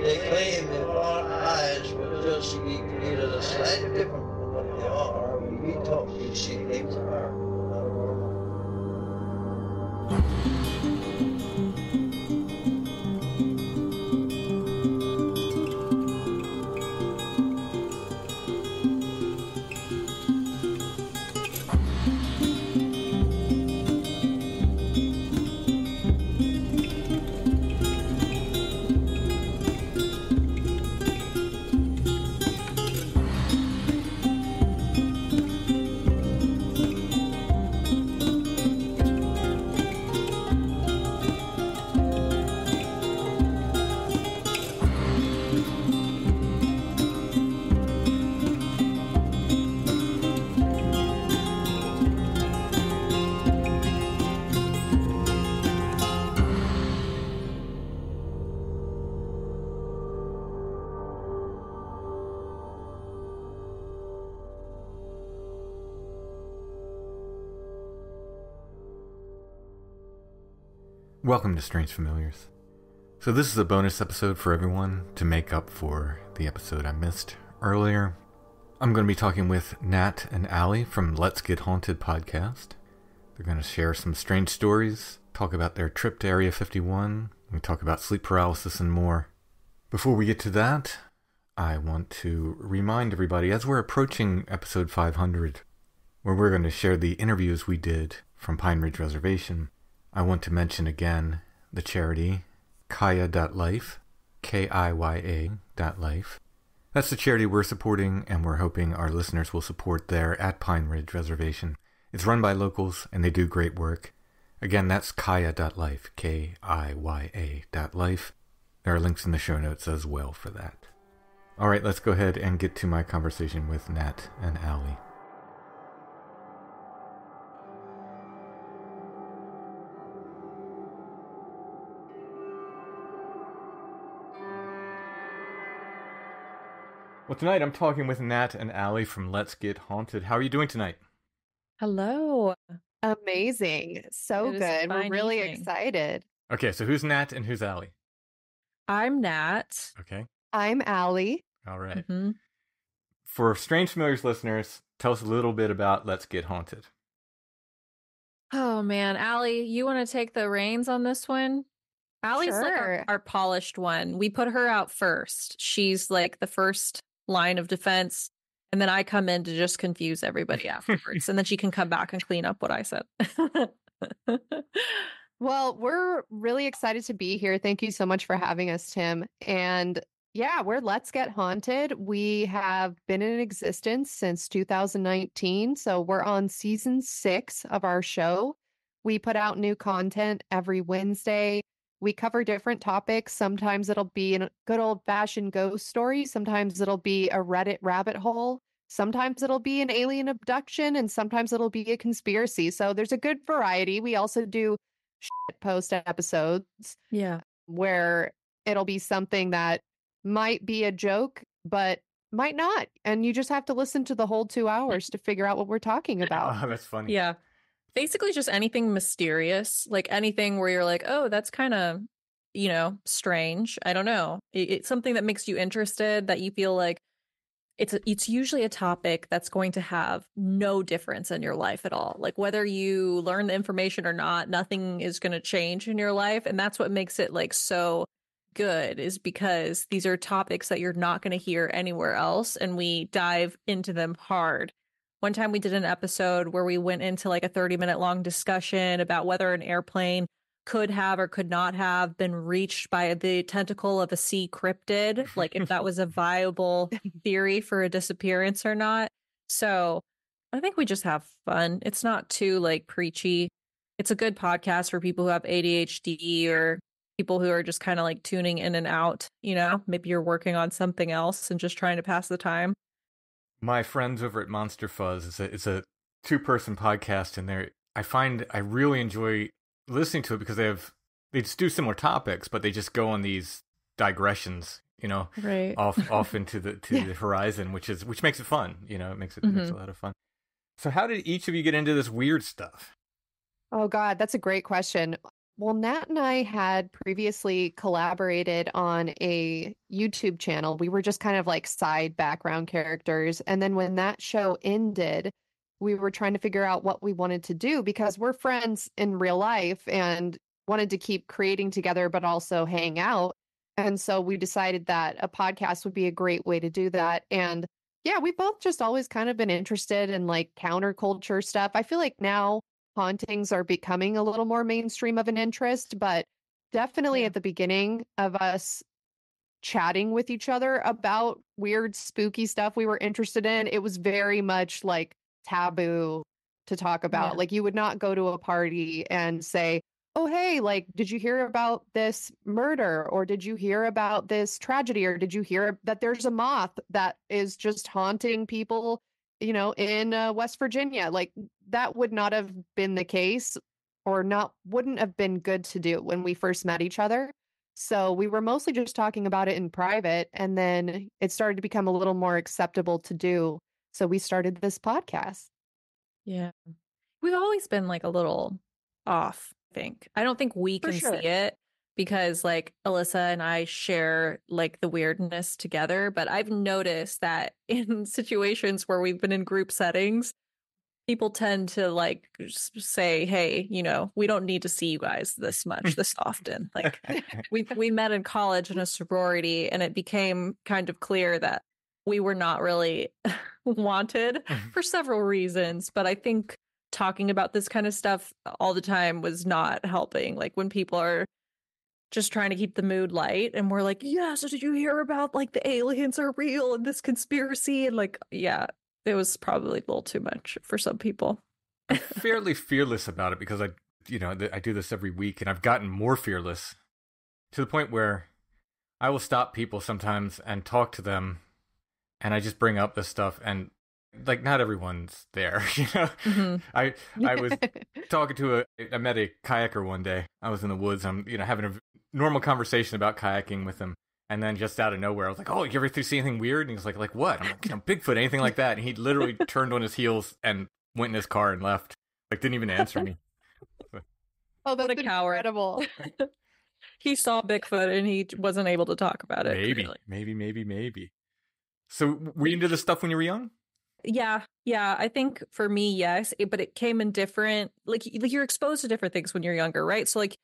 They claim that our eyes were just either slightly different from what they are. When we talk, we see things are not normal. Welcome to Strange Familiars. So this is a bonus episode for everyone to make up for the episode I missed earlier. I'm going to be talking with Nat and Aly from Let's Get Haunted podcast. They're going to share some strange stories, talk about their trip to Area 51, and talk about sleep paralysis and more. Before we get to that, I want to remind everybody, as we're approaching episode 500, where we're going to share the interviews we did from Pine Ridge Reservation, I want to mention again the charity Kaya.life, Kiya.life. That's the charity we're supporting, and we're hoping our listeners will support there at Pine Ridge Reservation. It's run by locals, and they do great work. Again, that's Kaya.life, Kiya.life. There are links in the show notes as well for that. All right, let's go ahead and get to my conversation with Nat and Aly. Well, tonight I'm talking with Nat and Aly from Let's Get Haunted. How are you doing tonight? Hello. Amazing. So It is a good. We're fine really evening. excited. Okay, so who's Nat and who's Aly? I'm Nat. Okay, I'm Aly. all right. Mm-hmm. For Strange Familiars listeners, tell us a little bit about Let's Get Haunted. Oh man, Aly, you want to take the reins on this one? Ally's like Sure. our polished one. We put her out first. She's like the first line of defense, and then I come in to just confuse everybody afterwards, and then she can come back and clean up what I said. Well, we're really excited to be here. Thank you so much for having us, Tim. And yeah, we're Let's Get Haunted. We have been in existence since 2019. So we're on season 6 of our show. We put out new content every Wednesday. We cover different topics. Sometimes it'll be a good old-fashioned ghost story. Sometimes it'll be a Reddit rabbit hole. Sometimes it'll be an alien abduction, and sometimes it'll be a conspiracy. So there's a good variety. We also do shit post episodes Yeah. where it'll be something that might be a joke, but might not. And you just have to listen to the whole 2 hours to figure out what we're talking about. Oh, that's funny. Yeah. Basically just anything mysterious, like anything where you're like, oh, that's kind of, strange. I don't know. It's something that makes you interested, that you feel like it's usually a topic that's going to have no difference in your life at all. Like whether you learn the information or not, nothing is going to change in your life. And that's what makes it like so good, is because these are topics that you're not going to hear anywhere else. And we dive into them hard. One time we did an episode where we went into like a 30-minute long discussion about whether an airplane could have or could not have been reached by the tentacle of a sea cryptid, like if that was a viable theory for a disappearance or not. So I think we just have fun. It's not too like preachy. It's a good podcast for people who have ADHD or people who are just kind of like tuning in and out, maybe you're working on something else and just trying to pass the time. My friends over at Monster Fuzz, it's a 2-person podcast, and I really enjoy listening to it because they just do similar topics, but they just go on these digressions, right off into the horizon, which makes it fun. It makes it a lot of fun. So how did each of you get into this weird stuff? Oh God, that's a great question. Well, Nat and I had previously collaborated on a YouTube channel. We were just kind of like side background characters. And then when that show ended, we were trying to figure out what we wanted to do because we're friends in real life and wanted to keep creating together, but also hang out. And so we decided that a podcast would be a great way to do that. And yeah, we both just always kind of been interested in like counterculture stuff. I feel like now hauntings are becoming a little more mainstream of an interest, but definitely Yeah. at the beginning of us chatting with each other about weird, spooky stuff we were interested in, it was very much like taboo to talk about. Yeah. Like, you would not go to a party and say, oh, hey, like, did you hear about this murder? Or did you hear about this tragedy? Or did you hear that there's a moth that is just haunting people, in West Virginia? Like, that would not have been the case or not, wouldn't have been good to do when we first met each other. So we were mostly just talking about it in private, and then it started to become a little more acceptable to do. So we started this podcast. Yeah. We've always been like a little off, I think. I don't think we For can sure. see it because like Alyssa and I share like the weirdness together, but I've noticed that in situations where we've been in group settings, people tend to like say, hey, we don't need to see you guys this often. Like we met in college in a sorority, and it became kind of clear that we were not really wanted for several reasons. But I think talking about this kind of stuff all the time was not helping. Like when people are just trying to keep the mood light and we're like, yeah, so did you hear about like the aliens are real and this conspiracy? And like, yeah, it was probably a little too much for some people. I'm fairly fearless about it because I do this every week, and I've gotten more fearless to the point where I will stop people sometimes and talk to them, and I just bring up this stuff, and like not everyone's there, Mhm. I was talking to I met a kayaker one day. I was in the woods. I'm having a normal conversation about kayaking with him, and then just out of nowhere, I was like, "Oh, you ever see anything weird?" And he was like what? I'm like, Bigfoot, anything like that? And he literally turned on his heels and went in his car and left. Like, didn't even answer me. Oh, that's What a coward. incredible. He saw Bigfoot and he wasn't able to talk about it. Maybe, Clearly. maybe. So, were you into this stuff when you were young? Yeah, I think for me, yes, but it came in different, like you're exposed to different things when you're younger, right? So like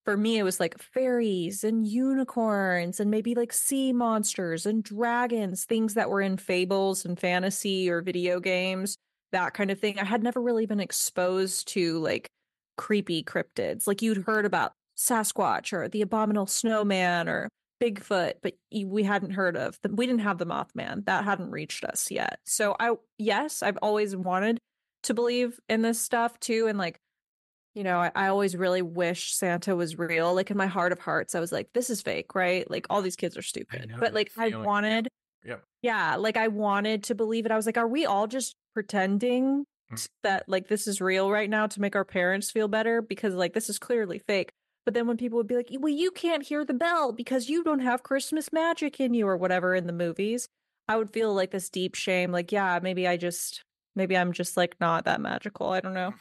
for me, it was like fairies and unicorns and maybe like sea monsters and dragons, things that were in fables and fantasy or video games, that kind of thing. I had never really been exposed to like creepy cryptids. Like you'd heard about Sasquatch or the abominable snowman or Bigfoot, but we hadn't heard of them. We didn't have the Mothman. That hadn't reached us yet. So yes, I've always wanted to believe in this stuff too. And like, I always really wish Santa was real. Like in my heart of hearts, I was like, this is fake, right? Like all these kids are stupid. But like I wanted, yeah, like I wanted to believe it. I was like, are we all just pretending that like this is real right now to make our parents feel better? Because like this is clearly fake. But then when people would be like, well, you can't hear the bell because you don't have Christmas magic in you or whatever in the movies, I would feel like this deep shame. Like, yeah, maybe I'm just like not that magical. I don't know.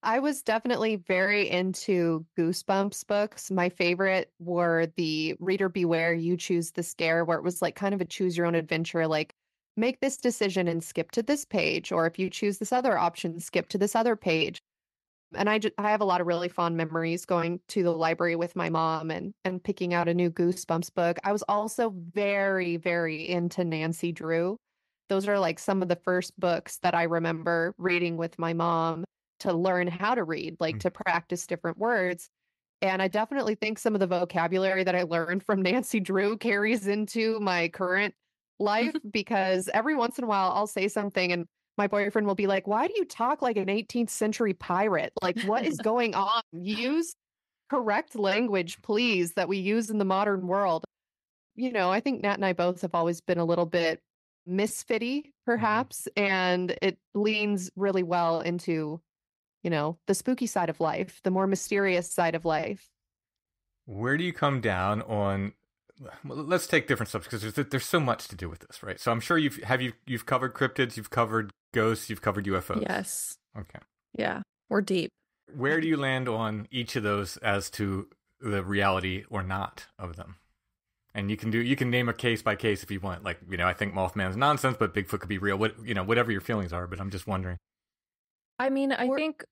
I was definitely very into Goosebumps books. My favorite were the Reader Beware, You Choose the Scare, where it was like kind of a choose your own adventure, like make this decision and skip to this page, or if you choose this other option, skip to this other page. And I have a lot of really fond memories going to the library with my mom and picking out a new Goosebumps book. I was also very, very into Nancy Drew. Those are like some of the first books that I remember reading with my mom to learn how to read, like to practice different words. And I definitely think some of the vocabulary that I learned from Nancy Drew carries into my current life because every once in a while I'll say something and my boyfriend will be like, why do you talk like an 18th century pirate? Like, what is going on? Use correct language, please, that we use in the modern world. I think Nat and I both have always been a little bit misfitty, perhaps, and it leans really well into, the spooky side of life, the more mysterious side of life. Where do you come down on? Well, let's take different subjects because there's so much to do with this, right? So I'm sure you've covered cryptids, you've covered ghosts, you've covered UFOs. Yes. Okay. Yeah, we're deep. Where do you land on each of those as to the reality or not of them? And you can name a case by case if you want. Like, I think Mothman's nonsense, but Bigfoot could be real. Whatever your feelings are. But I'm just wondering. I mean, I think,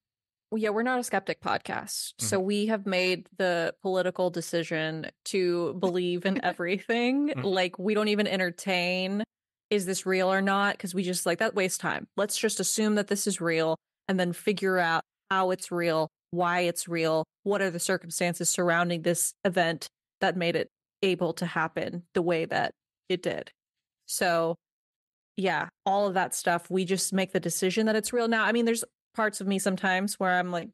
yeah, we're not a skeptic podcast. So we have made the political decision to believe in everything. Like, we don't even entertain, is this real or not? Because we just that wastes time. Let's just assume that this is real and then figure out how it's real, why it's real, what are the circumstances surrounding this event that made it able to happen the way that it did. So yeah, all of that stuff, we just make the decision that it's real. Now, I mean, there's parts of me sometimes where I'm like,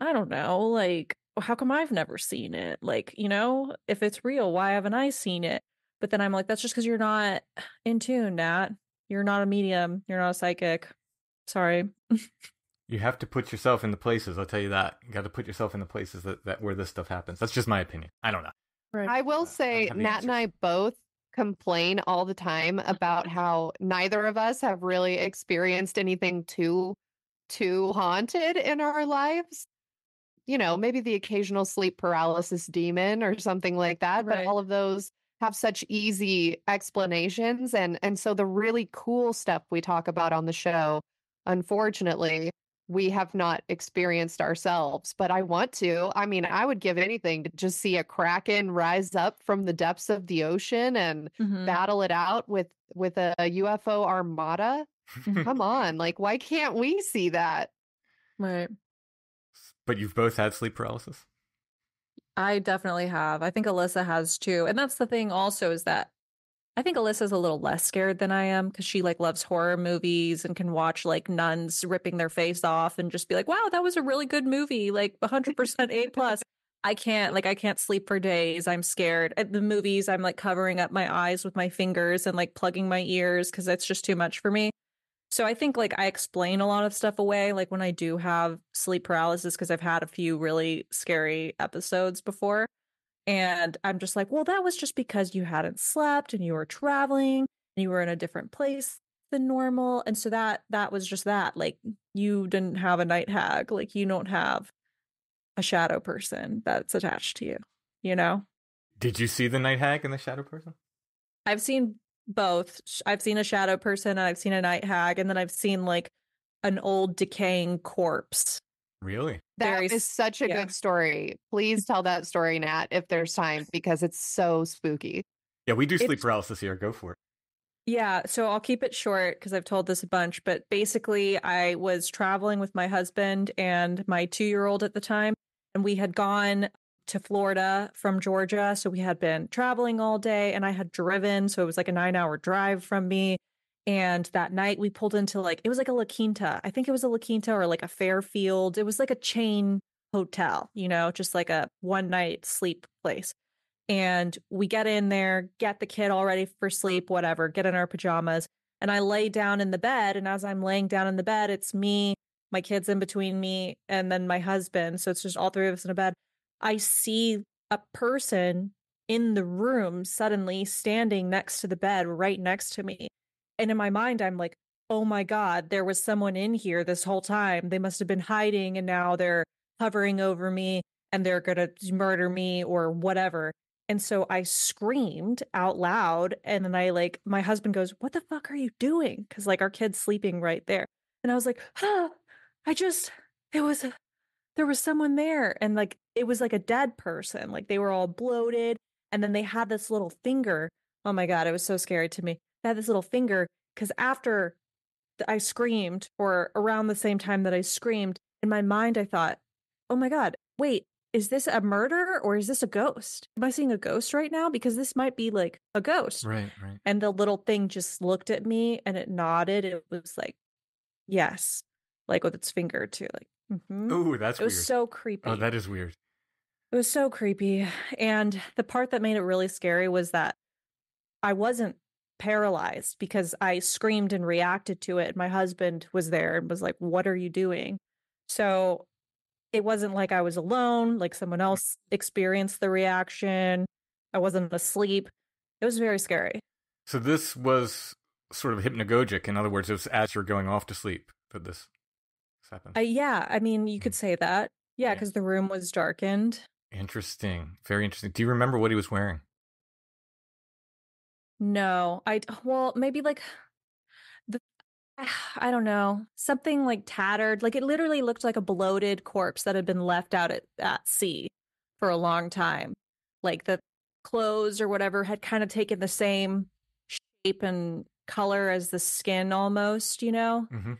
I don't know, like, how come I've never seen it? Like, if it's real, why haven't I seen it? But then I'm like, that's just because you're not in tune, Nat. You're not a medium. You're not a psychic. Sorry. You have to put yourself in the places. I'll tell you that. You got to put yourself in the places that where this stuff happens. That's just my opinion. I don't know. Right. I will say, Nat and I both complain all the time about how neither of us have really experienced anything too haunted in our lives. Maybe the occasional sleep paralysis demon or something like that, but all of those have such easy explanations. And so the really cool stuff we talk about on the show, unfortunately, we have not experienced ourselves, but I want to. I mean, I would give anything to just see a kraken rise up from the depths of the ocean and battle it out with a UFO armada. Come on, why can't we see that? Right. But you've both had sleep paralysis? I definitely have. I think Alyssa has too. And that's the thing also, is that I think Alyssa's a little less scared than I am, because she loves horror movies and can watch nuns ripping their face off and just be like, wow, that was a really good movie, 100% A+. I can't sleep for days. I'm scared. At the movies, I'm covering up my eyes with my fingers and plugging my ears because it's just too much for me. So I think I explain a lot of stuff away, when I do have sleep paralysis, because I've had a few really scary episodes before. And I'm just well, that was just because you hadn't slept and you were traveling and you were in a different place than normal. And so that was just that. You didn't have a night hag. You don't have a shadow person that's attached to you, Did you see the night hag and the shadow person? I've seen both. I've seen a shadow person and I've seen a night hag, and then I've seen an old decaying corpse. Really? That is such a good story. Please tell that story, Nat, if there's time, because it's so spooky. Yeah, we do sleep paralysis here. Go for it. Yeah, so I'll keep it short because I've told this a bunch, but basically I was traveling with my husband and my 2-year-old at the time, and we had gone to Florida from Georgia. So we had been traveling all day and I had driven. So it was a 9-hour drive from me. And that night we pulled into it was a La Quinta. I think it was a La Quinta or a Fairfield. It was a chain hotel, just a one-night sleep place. And we get in there, get the kid all ready for sleep, whatever, get in our pajamas. And I lay down in the bed. And as I'm laying down in the bed, it's me, my kid's in between me, and then my husband. So it's just all three of us in a bed. I see a person in the room suddenly standing next to the bed, right next to me. And in my mind, I'm like, oh my God, there was someone in here this whole time. They must have been hiding and now they're hovering over me and they're going to murder me or whatever. And so I screamed out loud. And then my husband goes, what the fuck are you doing? Because our kid's sleeping right there. And I was like, there was someone there. And it was a dead person. They were all bloated. And then they had this little finger. Oh my God, it was so scary to me. They had this little finger because after I screamed, or around the same time that I screamed, in my mind, I thought, oh my God, wait, is this a murder or is this a ghost? Am I seeing a ghost right now? Because this might be a ghost. Right. And the little thing just looked at me and it nodded. It was yes, with its finger too. Oh, that's weird. It was so creepy. Oh, that is weird. It was so creepy. And the part that made it really scary was that I wasn't paralyzed because I screamed and reacted to it. My husband was there and was like, what are you doing? So it wasn't I was alone, someone else experienced the reaction. I wasn't asleep. It was very scary. So this was sort of hypnagogic. In other words, it was as you're going off to sleep that this happened. Yeah, I mean, you could say that. Yeah, Yeah. because the room was darkened. Interesting. Very interesting. Do you remember what he was wearing? No, well, maybe like the I don't know, something like tattered. Like it literally looked like a bloated corpse that had been left out at sea for a long time. Like the clothes or whatever had kind of taken the same shape and color as the skin almost, you know? Mm-hmm.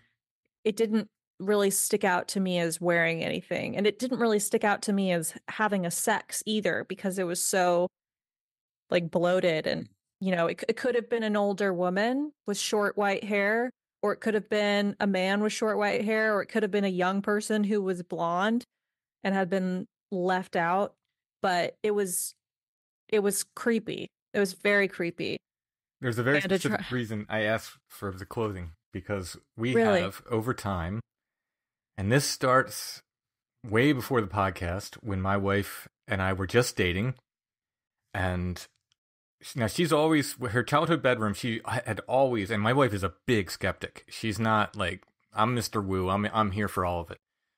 It didn't really stick out to me as wearing anything. And it didn't really stick out to me as having a sex either because it was so like bloated and it could have been an older woman with short white hair, or it could have been a man with short white hair, or it could have been a young person who was blonde and had been left out. But it was creepy. It was very creepy. There's a very And to specific reason I asked for the clothing, because we Really? have, over time, and this starts way before the podcast, when my wife and I were just dating, and now she's always, her childhood bedroom, she had always, and my wife is a big skeptic. She's not like, I'm Mr. Woo, I'm here for all of it.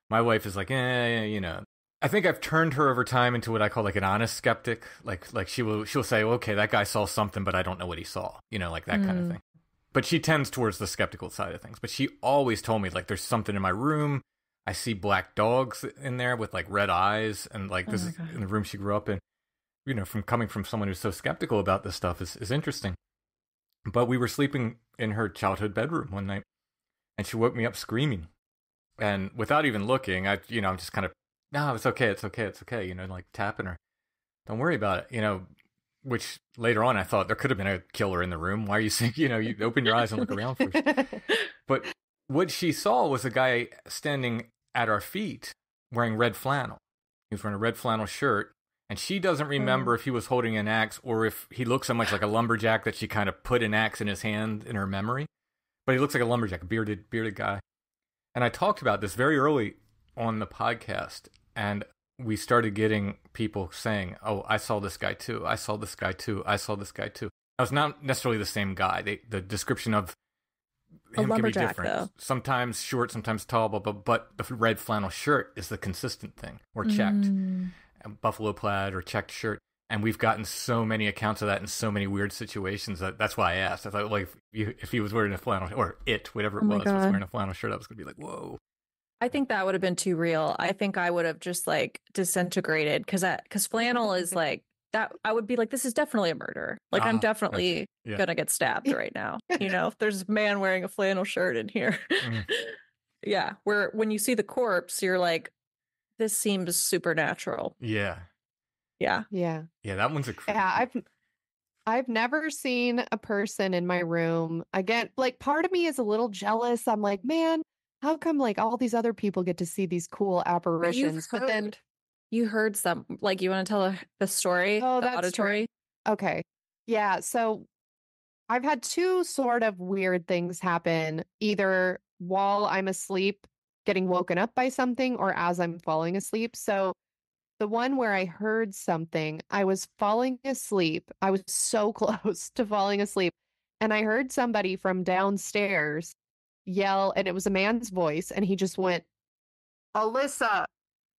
My wife is like, I think I've turned her over time into what I call like an honest skeptic. Like she'll say, okay, that guy saw something, but I don't know what he saw. Like that kind of thing. But she tends towards the skeptical side of things. But she always told me, like, there's something in my room. I see black dogs in there with like red eyes, and like this is in the room she grew up in. From coming from someone who's so skeptical about this stuff is interesting. But we were sleeping in her childhood bedroom one night, and she woke me up screaming. And without even looking, I'm just kind of, no, it's okay, like tapping her. Don't worry about it, which later on I thought there could have been a killer in the room. Why are you saying, you open your eyes and look around first. But what she saw was a guy standing at our feet wearing red flannel. He was wearing a red flannel shirt, and she doesn't remember if he was holding an axe or if he looked so much like a lumberjack that she kind of put an axe in his hand in her memory. But he looks like a lumberjack, a bearded guy. And I talked about this very early on the podcast, and we started getting people saying, oh, I saw this guy too. I saw this guy too. I saw this guy too. That was not necessarily the same guy. The description of him can be different. Though. Sometimes short, sometimes tall, but the red flannel shirt is the consistent thing, or checked. Buffalo plaid or checked shirt. And we've gotten so many accounts of that in so many weird situations that's why I asked. I thought, like, if he was wearing a flannel, or whatever it was wearing a flannel shirt, I was going to be like, whoa. I think that would have been too real. I think I would have just like disintegrated because flannel is like that. I would be like, this is definitely a murder. Like I'm definitely gonna get stabbed right now. If there's a man wearing a flannel shirt in here. Yeah. Where when you see the corpse, you're like, this seems supernatural. Yeah. Yeah. Yeah. Yeah. That one's a creepy. Yeah. I've never seen a person in my room. Again, like part of me is a little jealous. I'm like, man, how come like all these other people get to see these cool apparitions? But then you heard some, like, you want to tell the story? Oh, the that's auditory? Okay. Yeah. So I've had two sort of weird things happen, either while I'm asleep, getting woken up by something, or as I'm falling asleep. So the one where I heard something, I was falling asleep. I was so close to falling asleep. And I heard somebody from downstairs yell, and it was a man's voice, and he just went, Alyssa,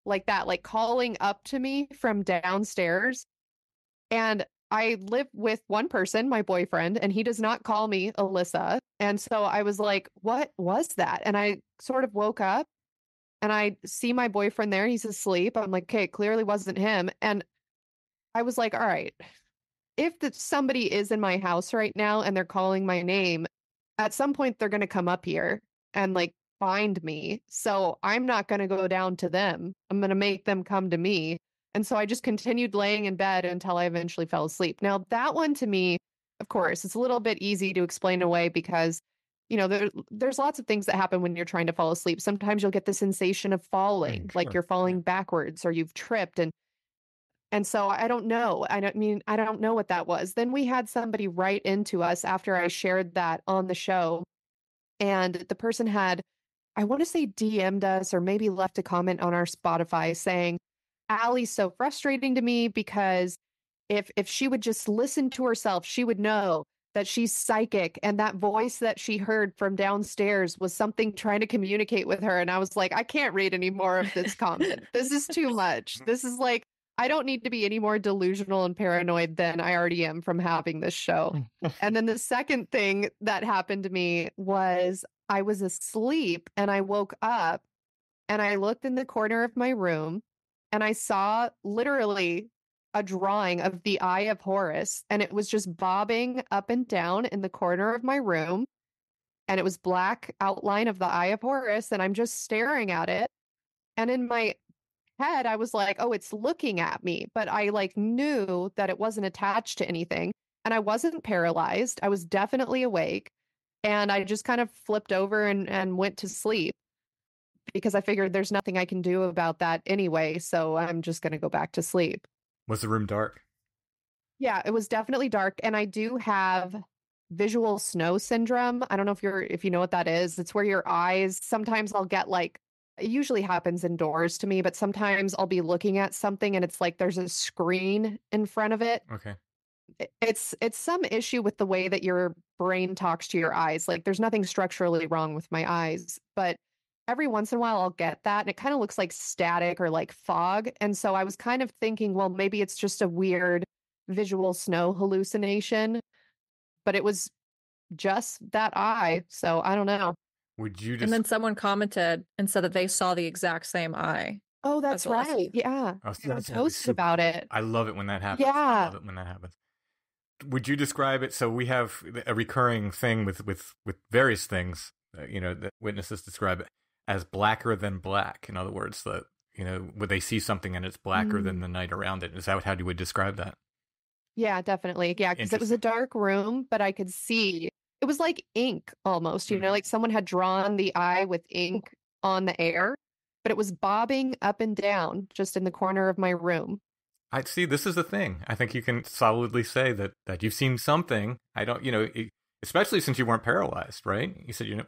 like that, like calling up to me from downstairs. And I live with one person, my boyfriend, and he does not call me Alyssa. And so I was like, what was that? And I sort of woke up and I see my boyfriend there. He's asleep. I'm like, okay, it clearly wasn't him. And I was like, all right, if somebody is in my house right now and they're calling my name, at some point they're going to come up here and like find me. So I'm not going to go down to them. I'm going to make them come to me. And so I just continued laying in bed until I eventually fell asleep. Now, that one to me, of course, it's a little bit easy to explain away because, there's lots of things that happen when you're trying to fall asleep. Sometimes you'll get the sensation of falling, like you're falling backwards or you've tripped. And so I don't know. I don't know what that was. Then we had somebody write into us after I shared that on the show. And the person had, I want to say, DM'd us or maybe left a comment on our Spotify saying, Aly's so frustrating to me because if she would just listen to herself, she would know that she's psychic, and that voice that she heard from downstairs was something trying to communicate with her. And I was like, I can't read any more of this comment. This is too much. This is like, I don't need to be any more delusional and paranoid than I already am from having this show. And then the second thing that happened to me was I was asleep and I woke up and I looked in the corner of my room and I saw literally a drawing of the Eye of Horus, and it was just bobbing up and down in the corner of my room. And it was black outline of the Eye of Horus, and I'm just staring at it. And in my head, I was like, oh, it's looking at me. But I like knew that it wasn't attached to anything. And I wasn't paralyzed. I was definitely awake. And I just kind of flipped over and went to sleep because I figured there's nothing I can do about that anyway. So I'm just going to go back to sleep. Was the room dark? Yeah, it was definitely dark. And I do have visual snow syndrome. I don't know if you know what that is. It's where your eyes, sometimes I'll get like, it usually happens indoors to me, but sometimes I'll be looking at something and it's like there's a screen in front of it. Okay. It's some issue with the way that your brain talks to your eyes. Like there's nothing structurally wrong with my eyes, but every once in a while I'll get that and it kind of looks like static or like fog. And so I was kind of thinking, well, maybe it's just a weird visual snow hallucination, but it was just that eye. So I don't know. Would you just... And then someone commented and said that they saw the exact same eye. Oh, that's right. Yeah. Oh, so I that's posted about it. I love it when that happens. Yeah. I love it when that happens. Would you describe it? So we have a recurring thing with various things, that witnesses describe it as blacker than black. In other words, that, would they see something and it's blacker than the night around it? Is that how you would describe that? Yeah, definitely. Yeah, because it was a dark room, but I could see it was like ink almost, like someone had drawn the eye with ink on the air, but it was bobbing up and down just in the corner of my room. I see. This is the thing. I think you can solidly say that you've seen something. I don't, especially since you weren't paralyzed, right? You said,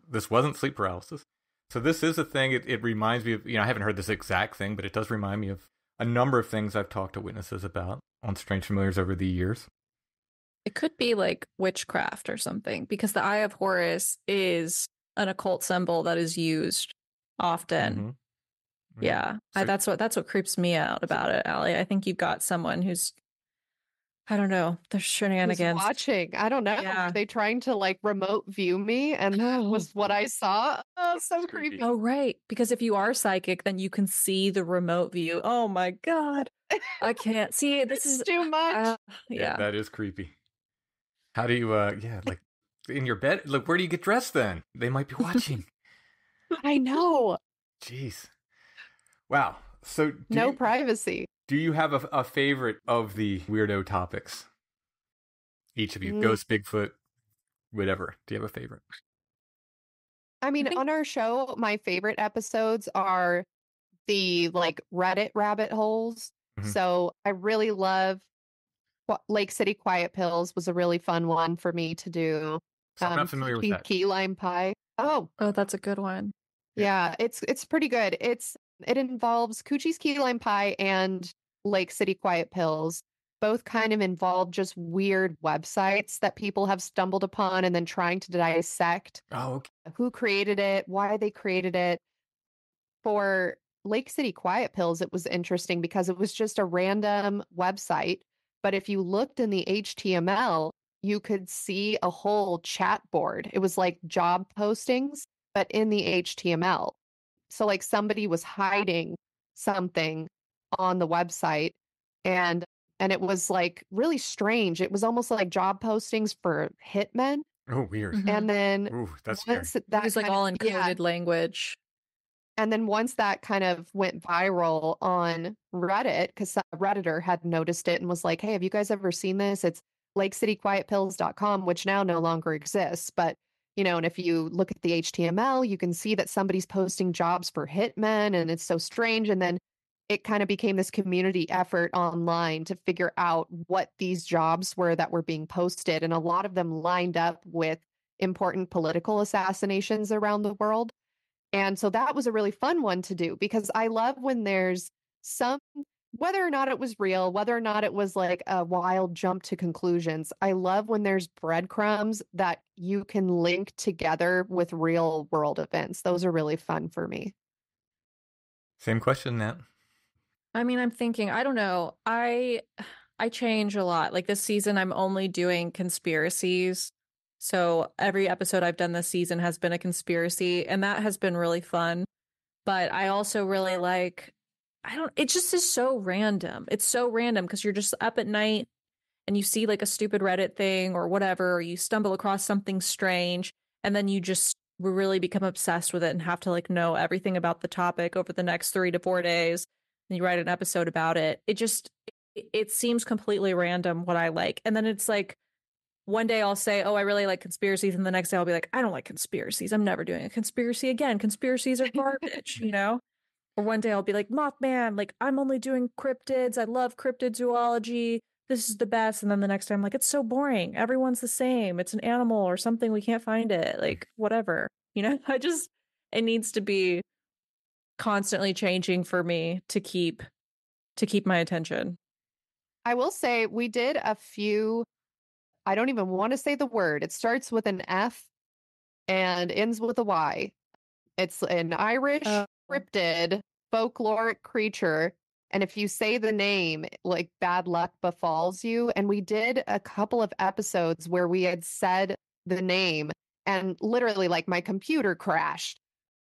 this wasn't sleep paralysis. So this is a thing. It reminds me of, I haven't heard this exact thing, but it does remind me of a number of things I've talked to witnesses about on Strange Familiars over the years. It could be like witchcraft or something, because the Eye of Horus is an occult symbol that is used often. Mm-hmm. Yeah, So, that's what creeps me out about it, Allie. I think you've got someone who's, I don't know, there's shenanigans. Who's watching. I don't know. Yeah. Are they trying to like remote view me? And that was what I saw. Oh, so creepy. Oh, right. Because if you are psychic, then you can see the remote view. Oh my God. I can't see it. This is too much. Yeah. That is creepy. How do you, like in your bed? Like, where do you get dressed then? They might be watching. I know. Jeez. Wow. So no privacy. Do you have a favorite of the weirdo topics? Each of you, Ghost, Bigfoot, whatever. Do you have a favorite? I mean, on our show, my favorite episodes are the like Reddit rabbit holes. Mm-hmm. So I really love Lake City Quiet Pills was a really fun one for me to do. So I'm not familiar with that. Key lime pie. Oh, that's a good one. Yeah, it's pretty good. It involves Coochie's Key Lime Pie and Lake City Quiet Pills. Both kind of involve just weird websites that people have stumbled upon and then trying to dissect who created it, why they created it. For Lake City Quiet Pills, it was interesting because it was just a random website. But if you looked in the HTML, you could see a whole chat board. It was like job postings, but in the HTML. So like somebody was hiding something on the website and it was like really strange. It was almost like job postings for hitmen. Oh, weird. Mm-hmm. And then that's it was like all in coded language. And then once that kind of went viral on Reddit, because a Redditor had noticed it and was like, hey, have you guys ever seen this? It's lakecityquietpills.com, which now no longer exists. But and if you look at the HTML, you can see that somebody's posting jobs for hitmen, and it's so strange. And then it kind of became this community effort online to figure out what these jobs were that were being posted. And a lot of them lined up with important political assassinations around the world. And so that was a really fun one to do because I love when there's some whether or not it was real, whether or not it was like a wild jump to conclusions, I love when there's breadcrumbs that you can link together with real world events. Those are really fun for me. Same question, Nat. I mean, I'm thinking, I don't know. I change a lot. Like this season, I'm only doing conspiracies. So every episode I've done this season has been a conspiracy, and that has been really fun. But I also really like, I don't, it just is so random. It's so random because you're just up at night and you see like a stupid Reddit thing or whatever, or you stumble across something strange, and then you just really become obsessed with it and have to like know everything about the topic over the next 3 to 4 days. And you write an episode about it. It seems completely random what I like. And then it's like one day I'll say, "Oh, I really like conspiracies," and the next day I'll be like, "I don't like conspiracies. I'm never doing a conspiracy again. Conspiracies are garbage," you know? Or one day I'll be like, "Mothman, like I'm only doing cryptids. I love cryptid zoology. This is the best." And then the next time I'm like, "It's so boring. Everyone's the same. It's an animal or something. We can't find it. Like whatever." You know? It needs to be constantly changing for me to keep my attention. I will say we did a few, I don't even want to say the word. It starts with an F and ends with a Y. It's an Irish Oh. cryptid folkloric creature. And if you say the name, like bad luck befalls you. And we did a couple of episodes where we had said the name and literally like my computer crashed.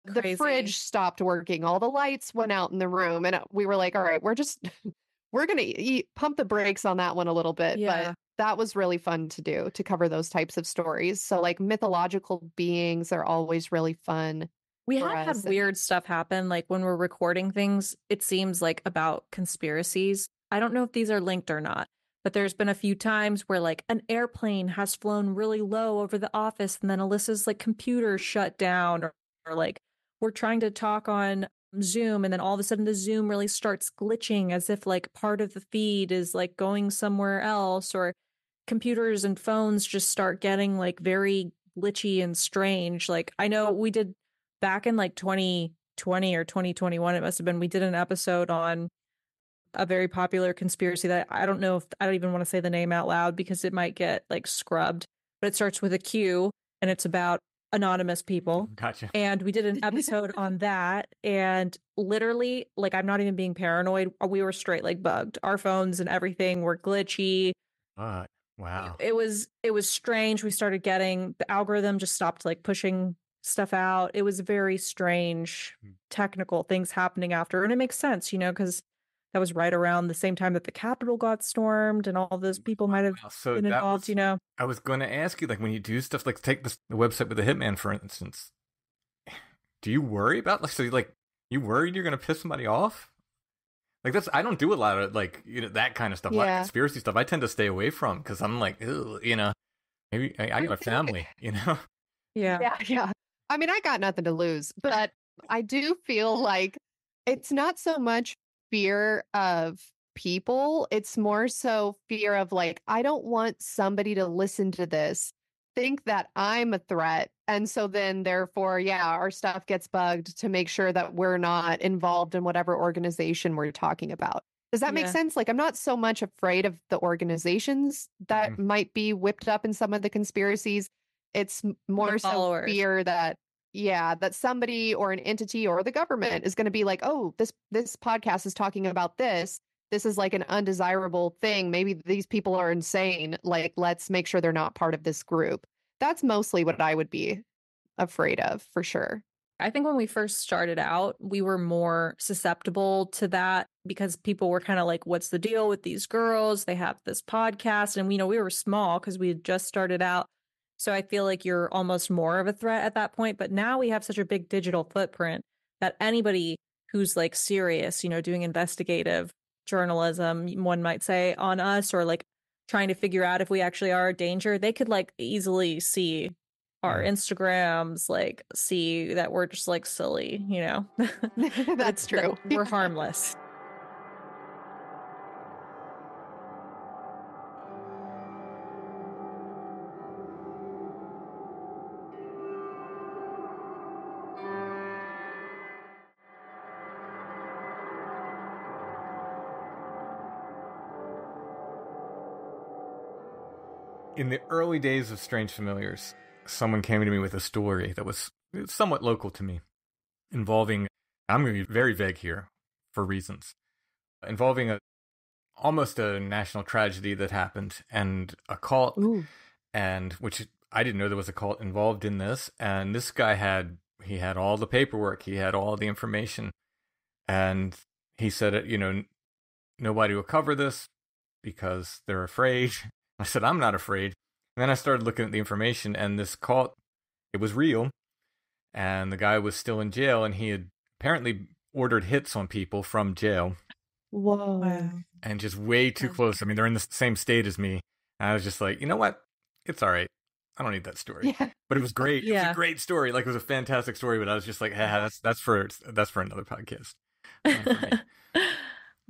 The Crazy. fridge stopped working. All the lights went out in the room. And we were like, all right, we're going to pump the brakes on that one a little bit. Yeah. But that was really fun to do, to cover those types of stories. So like mythological beings are always really fun. We for have had us. weird stuff happen. Like when we're recording things, it seems like about conspiracies. I don't know if these are linked or not, but there's been a few times where like an airplane has flown really low over the office and then Alyssa's like computer shut down, or like we're trying to talk on Zoom and then all of a sudden the Zoom really starts glitching as if like part of the feed is like going somewhere else, or computers and phones just start getting like very glitchy and strange. Like I know we did back in like 2020 or 2021, it must have been, we did an episode on a very popular conspiracy that I don't know if I don't even want to say the name out loud because it might get like scrubbed, but it starts with a Q and it's about anonymous people. Gotcha. And we did an episode on that. And literally, like, I'm not even being paranoid. We were straight like bugged. Our phones and everything were glitchy. Wow. It was strange. We started getting the algorithm just stopped like pushing stuff out. It was very strange technical things happening after. And it makes sense, you know, because that was right around the same time that the Capitol got stormed and all those people might have So been that involved, was, you know. I was going to ask you, like, when you do stuff, like, take the website with the hitman, for instance, do you worry about, like, so, like, you worried you're going to piss somebody off? Like, I don't do a lot of, like, you know, that kind of stuff. A lot of conspiracy stuff I tend to stay away from because I'm like, ew, you know, maybe I got a family, you know? Yeah. I mean, I got nothing to lose, but I do feel like it's not so much fear of people. It's more so fear of like, I don't want somebody to listen to this, think that I'm a threat. And so then therefore, yeah, our stuff gets bugged to make sure that we're not involved in whatever organization we're talking about. Does that make sense? Like, I'm not so much afraid of the organizations that might be whipped up in some of the conspiracies. It's more so fear that, yeah, that somebody or an entity or the government is going to be like, oh, this podcast is talking about this. This is like an undesirable thing. Maybe these people are insane. Like, let's make sure they're not part of this group. That's mostly what I would be afraid of, for sure. I think when we first started out, we were more susceptible to that because people were kind of like, what's the deal with these girls? They have this podcast. And, you know, we were small because we had just started out. So I feel like you're almost more of a threat at that point. But now we have such a big digital footprint that anybody who's like serious, you know, doing investigative journalism, one might say, on us, or like trying to figure out if we actually are a danger, they could like easily see our Instagrams, like see that we're just like silly, you know. That's true. We're harmless. In the early days of Strange Familiars, someone came to me with a story that was somewhat local to me, involving, I'm going to be very vague here for reasons, involving almost a national tragedy that happened, and a cult, and which I didn't know there was a cult involved in this, and this guy had all the paperwork, he had all the information, and he said, nobody will cover this because they're afraid. I said, I'm not afraid. And then I started looking at the information, and this cult, it was real, and the guy was still in jail, and he had apparently ordered hits on people from jail. Whoa. Wow. And just way too close. I mean, they're in the same state as me. And I was just like, you know what? It's all right. I don't need that story. Yeah. But it was great. Yeah. It was a great story. Like, it was a fantastic story, but I was just like, that's for another podcast. Not for me.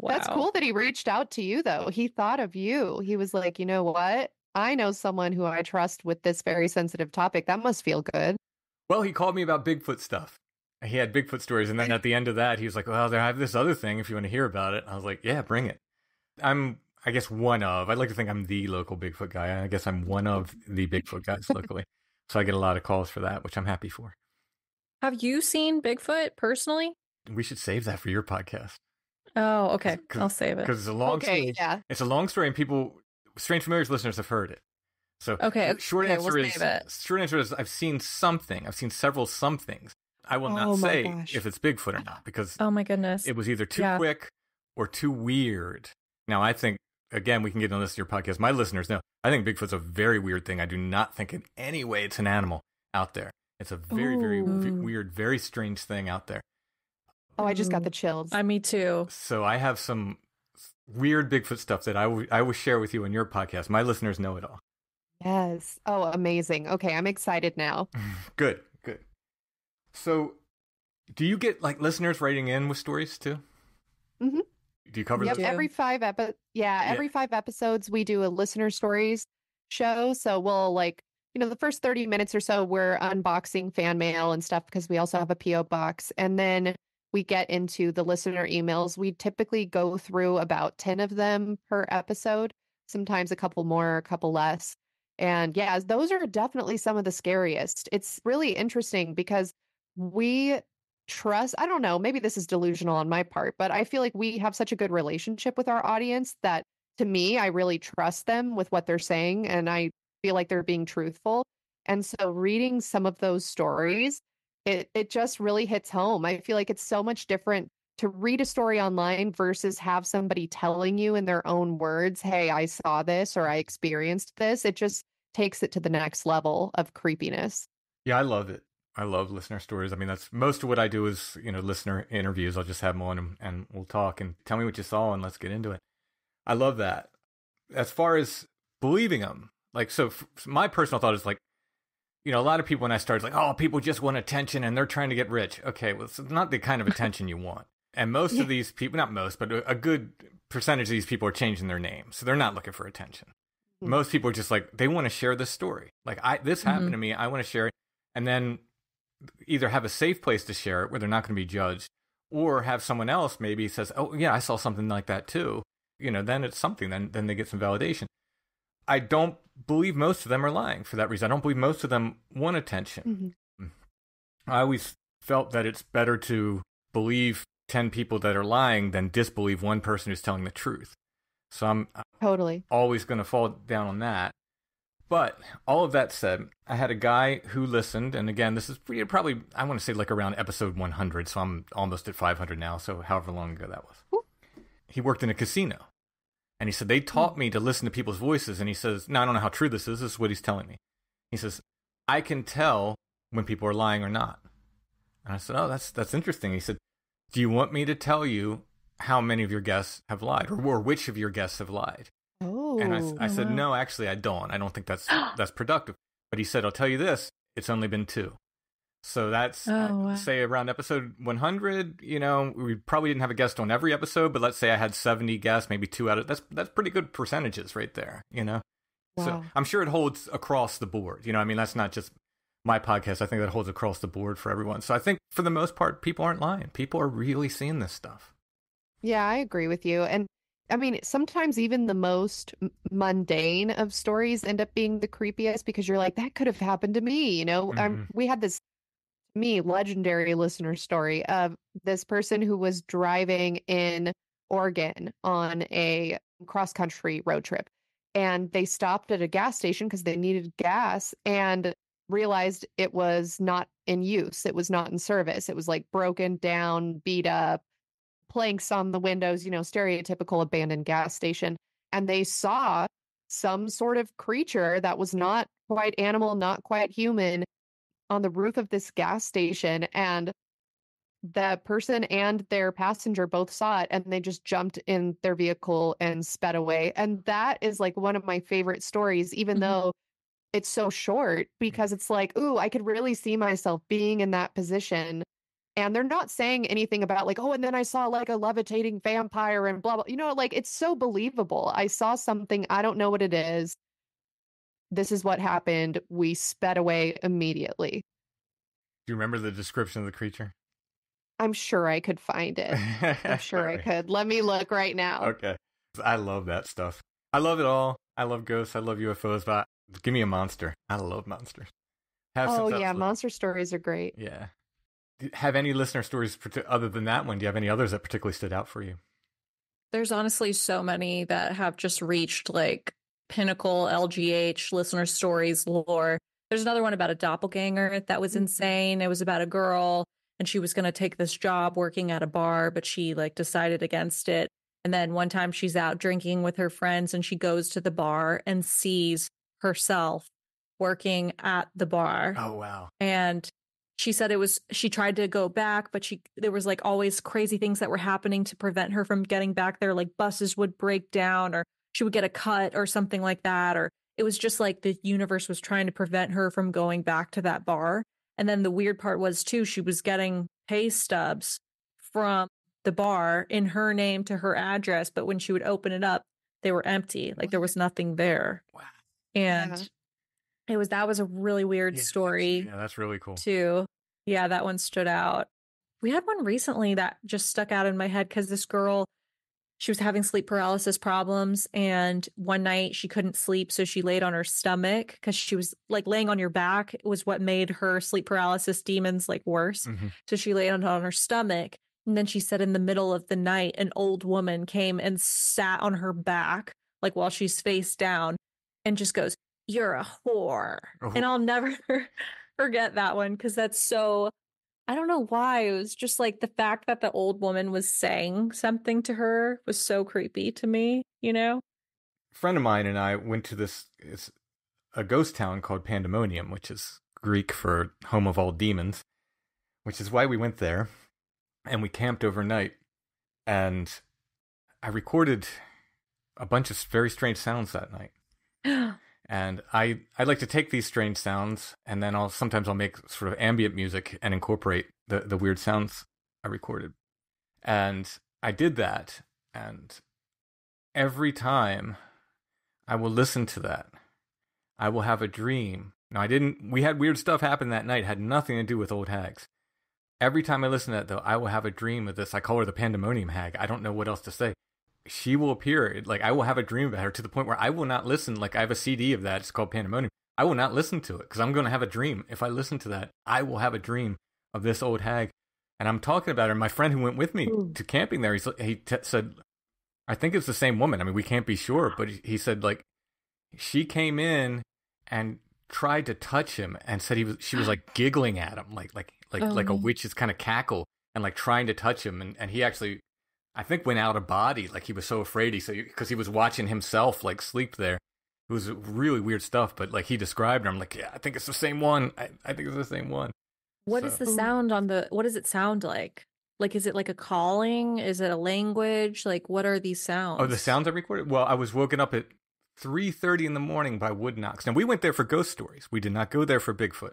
Wow. That's cool that he reached out to you, though. He thought of you. He was like, you know what? I know someone who I trust with this very sensitive topic. That must feel good. Well, he called me about Bigfoot stuff. He had Bigfoot stories. And then at the end of that, he was like, well, I have this other thing if you want to hear about it. I was like, yeah, bring it. I guess I'd like to think I'm the local Bigfoot guy. I guess I'm one of the Bigfoot guys locally. So I get a lot of calls for that, which I'm happy for. Have you seen Bigfoot personally? We should save that for your podcast. Oh, okay. I'll save it. Because it's a long story. Yeah. It's a long story, and Strange Familiars listeners have heard it. So short answer is I've seen something. I've seen several somethings. I will not say if it's Bigfoot or not, because oh my goodness, it was either too quick or too weird. Now, I think, again, we can get on this to your podcast. My listeners know, I think Bigfoot's a very weird thing. I do not think in any way it's an animal out there. It's a very, very weird, very strange thing out there. Oh, I just got the chills. Me too. So I have some weird Bigfoot stuff that I will share with you in your podcast. My listeners know it all. Yes. Oh, amazing. Okay, I'm excited now. Good. So, do you get listeners writing in with stories too? Mm-hmm. Do you cover those? Every 5 episodes we do a listener stories show. So we'll the first 30 minutes or so we're unboxing fan mail and stuff because we also have a PO box, and then we get into the listener emails. We typically go through about 10 of them per episode, sometimes a couple more, a couple less. And yeah, those are definitely some of the scariest. It's really interesting because we trust, I don't know, maybe this is delusional on my part, but I feel like we have such a good relationship with our audience that to me, I really trust them with what they're saying. And I feel like they're being truthful. And so reading some of those stories, it just really hits home. I feel like it's so much different to read a story online versus have somebody telling you in their own words, hey, I saw this or I experienced this. It just takes it to the next level of creepiness. Yeah, I love it. I love listener stories. I mean, that's most of what I do is, listener interviews. I'll just have them on and we'll talk and tell me what you saw and let's get into it. I love that. As far as believing them, my personal thought is a lot of people when I started people just want attention and they're trying to get rich. Okay, well, it's not the kind of attention you want. And most of these people, not most, but a good percentage of these people are changing their name. So they're not looking for attention. Mm-hmm. Most people are just they want to share this story. This happened to me. I want to share it. And then either have a safe place to share it where they're not going to be judged, or have someone else maybe says, oh yeah, I saw something like that too. Then it's something, then they get some validation. I don't believe most of them are lying for that reason. I don't believe most of them want attention. Mm-hmm. I always felt that it's better to believe 10 people that are lying than disbelieve one person who's telling the truth. So I'm totally always going to fall down on that. But all of that said, I had a guy who listened, and again, this is probably, I want to say around episode 100, so I'm almost at 500 now, so however long ago that was. Ooh. He worked in a casino, and he said, they taught me to listen to people's voices, and he says, now I don't know how true this is what he's telling me. He says, I can tell when people are lying or not. And I said, oh, that's interesting. He said, do you want me to tell you how many of your guests have lied, or which of your guests have lied? Oh, and I said, no, actually, I don't. I don't think that's productive. But he said, I'll tell you this, it's only been 2. So that's, say, around episode 100, we probably didn't have a guest on every episode, but let's say I had 70 guests, maybe 2 out of, that's pretty good percentages right there, Wow. So I'm sure it holds across the board. That's not just my podcast. I think that holds across the board for everyone. So I think for the most part, people aren't lying. People are really seeing this stuff. Yeah, I agree with you. And I mean, sometimes even the most mundane of stories end up being the creepiest because you're like, that could have happened to me. Hmm. We had this legendary listener story of this person who was driving in Oregon on a cross country road trip. And they stopped at a gas station because they needed gas and realized it was not in use. It was not in service. It was like broken down, beat up, planks on the windows, stereotypical abandoned gas station. And they saw some sort of creature that was not quite animal, not quite human on the roof of this gas station. And the person and their passenger both saw it and they just jumped in their vehicle and sped away. And that is like one of my favorite stories, even Mhm. though it's so short, because it's like, ooh, I could really see myself being in that position. And they're not saying anything about like, oh, and then I saw like a levitating vampire and blah, blah. Like it's so believable. I saw something. I don't know what it is. This is what happened. We sped away immediately. Do you remember the description of the creature? I'm sure I could find it. I'm sure I Alright. could. Let me look right now. Okay. I love that stuff. I love it all. I love ghosts. I love UFOs, but give me a monster. I love monsters. Have Oh, since I yeah. was little. Monster stories are great. Yeah. Have any listener stories other than that one? Do you have any others that particularly stood out for you? There's honestly so many that have just reached like pinnacle LGH listener stories lore. There's another one about a doppelganger that was insane. It was about a girl and she was going to take this job working at a bar, but she like decided against it. And then one time she's out drinking with her friends and she goes to the bar and sees herself working at the bar. Oh, wow. And she said she tried to go back, but there was like always crazy things that were happening to prevent her from getting back there. Like buses would break down or she would get a cut or something like that. Or it was just like the universe was trying to prevent her from going back to that bar. And then the weird part was too, she was getting pay stubs from the bar in her name to her address. But when she would open it up, they were empty. Like there was nothing there. Wow. And that was a really weird story. Yeah, that's really cool. Too. Yeah, that one stood out. We had one recently that just stuck out in my head because this girl, she was having sleep paralysis problems. And one night she couldn't sleep. So she laid on her stomach because she was like laying on your back was what made her sleep paralysis demons like worse. Mm-hmm. So she laid on her stomach. And then she said in the middle of the night, an old woman came and sat on her back, like while she's face down and just goes, "You're a whore." Oh. And I'll never forget that one because that's so, I don't know why. It was just like the fact that the old woman was saying something to her was so creepy to me, A friend of mine and I went to it's a ghost town called Pandemonium, which is Greek for home of all demons, which is why we went there. And we camped overnight. And I recorded a bunch of very strange sounds that night. And I like to take these strange sounds and then sometimes I'll make sort of ambient music and incorporate the weird sounds I recorded. And I did that. And every time I will listen to that, I will have a dream. Now we had weird stuff happen that night, had nothing to do with old hags. Every time I listen to that though, I will have a dream of this. I call her the Pandemonium hag. I don't know what else to say. She will appear, like I will have a dream about her to the point where I will not listen. Like I have a CD of that. It's called Pandemonium. I will not listen to it because I'm going to have a dream. If I listen to that, I will have a dream of this old hag. And I'm talking about her. My friend who went with me to camping there, he said, I think it's the same woman. I mean, we can't be sure, but he said like she came in and tried to touch him and said she was like giggling at him, like a witch's kind of cackle and like trying to touch him. And he actually, I think, went out of body. Like he was so afraid because he was watching himself like sleep there. It was really weird stuff, but like he described her. I'm like, yeah, I think it's the same one. I think it's the same one. What is the sound what does it sound like? Like, is it like a calling? Is it a language? Like, what are these sounds? Oh, the sounds I recorded? Well, I was woken up at 3:30 in the morning by wood knocks. Now, we went there for ghost stories. We did not go there for Bigfoot.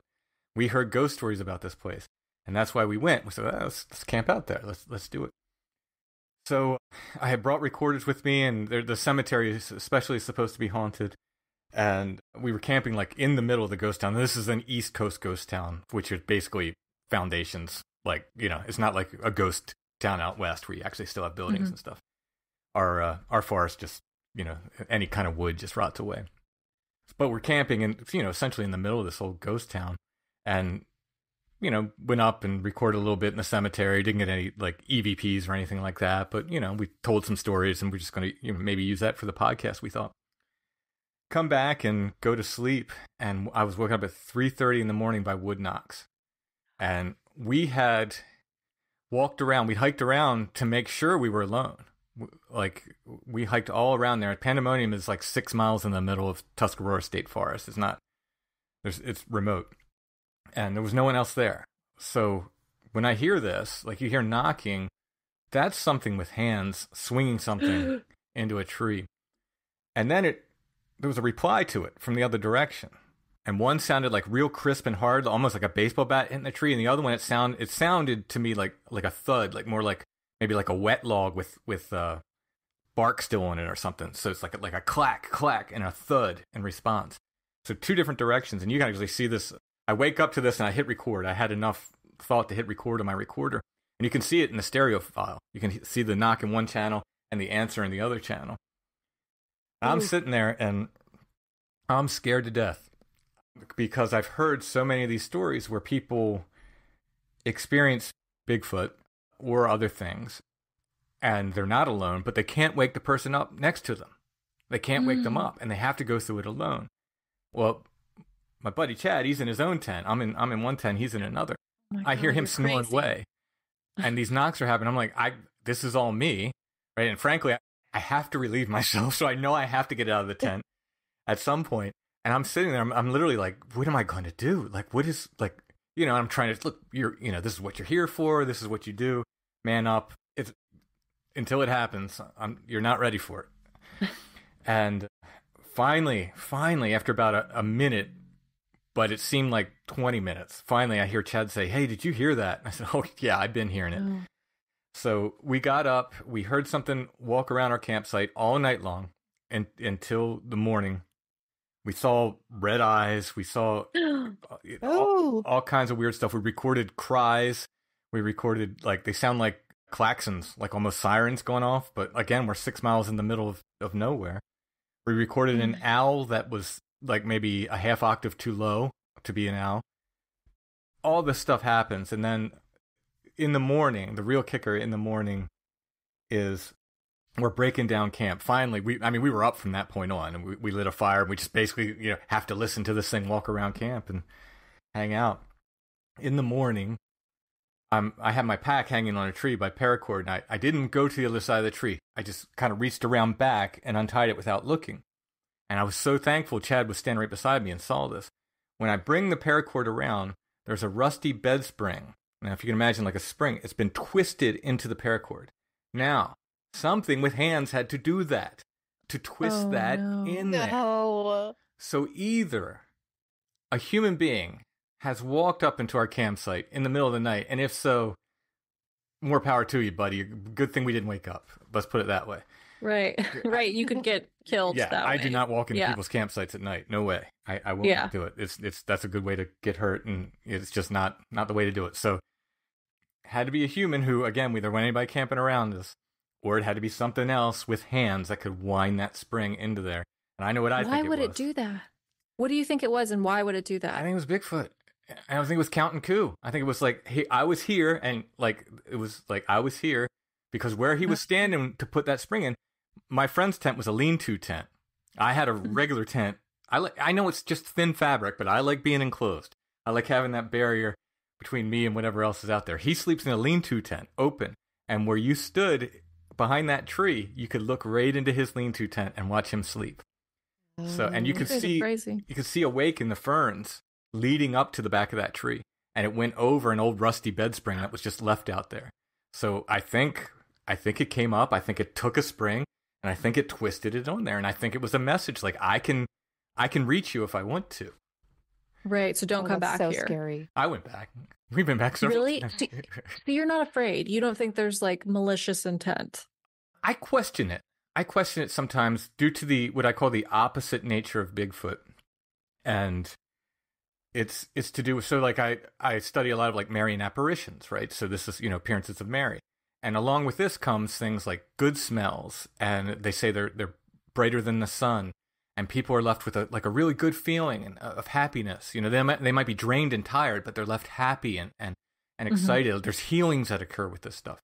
We heard ghost stories about this place, and that's why we went. We said, let's camp out there. Let's do it. So I had brought recorders with me, and the cemetery is especially supposed to be haunted. And we were camping like in the middle of the ghost town. This is an East Coast ghost town, which is basically foundations. Like, it's not like a ghost town out west where you actually still have buildings and stuff. our forest just, any kind of wood just rots away. But we're camping and, essentially in the middle of this old ghost town, and, went up and recorded a little bit in the cemetery. Didn't get any like EVPs or anything like that, but, we told some stories, and we're just going to maybe use that for the podcast, we thought. Come back and go to sleep, and I was woken up at 3:30 in the morning by wood knocks. And we had walked around, we hiked around to make sure we were alone. Like, we hiked all around there. Pandemonium is like 6 miles in the middle of Tuscarora State Forest. It's remote. And there was no one else there. So when I hear this, like you hear knocking, that's something with hands swinging something into a tree. And then there was a reply to it from the other direction. And one sounded like real crisp and hard, almost like a baseball bat hitting the tree. And the other one, it sounded to me like a thud, like more like maybe like a wet log with bark still on it or something. So it's like a clack, clack, and a thud in response. So two different directions. And you can actually see this. I wake up to this and I hit record. I had enough thought to hit record on my recorder. And you can see it in the stereo file. You can see the knock in one channel and the answer in the other channel. I'm sitting there and I'm scared to death because I've heard so many of these stories where people experience Bigfoot or other things and they're not alone, but they can't wake the person up next to them. They can't wake them up and they have to go through it alone. Well, my buddy Chad, he's in his own tent. I'm in one tent, he's in another. I hear him snoring away and these knocks are happening. I'm like, this is all me, right? And frankly, I have to relieve myself, so I know I have to get out of the tent at some point. And I'm sitting there, I'm literally like, what am I going to do? Like, what is, like, I'm trying to, look, this is what you're here for, this is what you do, man up. Until it happens, you're not ready for it. And finally, after about a minute, but it seemed like 20 minutes, finally I hear Chad say, hey, did you hear that? I said, oh, yeah, I've been hearing it. Oh. So we got up, we heard something walk around our campsite all night long until the morning. We saw red eyes. We saw all kinds of weird stuff. We recorded cries. We recorded, they sound like klaxons, like almost sirens going off. But again, we're 6 miles in the middle of nowhere. We recorded an owl that was like maybe a half octave too low to be an owl. All this stuff happens. And then in the morning, the real kicker in the morning is we're breaking down camp. Finally, we were up from that point on, and we lit a fire. And we just basically, have to listen to this thing walk around camp and hang out. In the morning, I had my pack hanging on a tree by paracord, and I didn't go to the other side of the tree. I just kind of reached around back and untied it without looking. And I was so thankful Chad was standing right beside me and saw this. When I bring the paracord around, there's a rusty bed spring. Now, if you can imagine like a spring, it's been twisted into the paracord. Now, something with hands had to do that, to twist in there. So either a human being has walked up into our campsite in the middle of the night, and if so, more power to you, buddy. Good thing we didn't wake up. Let's put it that way. Right, right. You could get killed that way. I do not walk into people's campsites at night. No way. I won't do it. That's a good way to get hurt, and it's just not the way to do it. So had to be a human who, again, either went anybody camping around us, or it had to be something else with hands that could wind that spring into there. And I know what I think it was. Why would it do that? What do you think it was, and why would it do that? I think it was Bigfoot. I don't think it was Count and Coup. I think it was like, hey, I was here, and it was like I was here because where he was standing to put that spring in, my friend's tent was a lean-to tent. I had a regular tent. I know it's just thin fabric, but I like being enclosed. I like having that barrier between me and whatever else is out there. He sleeps in a lean-to tent, open, and where you stood behind that tree, you could look right into his lean-to tent and watch him sleep. So, and you could see awake in the ferns leading up to the back of that tree, and it went over an old rusty bed spring that was just left out there. So I think it came up. I think it took a spring, and I think it twisted it on there, and I think it was a message like I can reach you if I want to. Right. So don't come back so here. Scary. I went back. We've been back several Really? times. So you're not afraid. You don't think there's like malicious intent. I question it. I question it sometimes due to what I call the opposite nature of Bigfoot. And it's to do with, so like I study a lot of like Marian apparitions, right? So this is, appearances of Mary. And along with this comes things like good smells, and they say they're brighter than the sun, and people are left with a really good feeling of happiness. You know, they might be drained and tired, but they're left happy and excited. There's healings that occur with this stuff.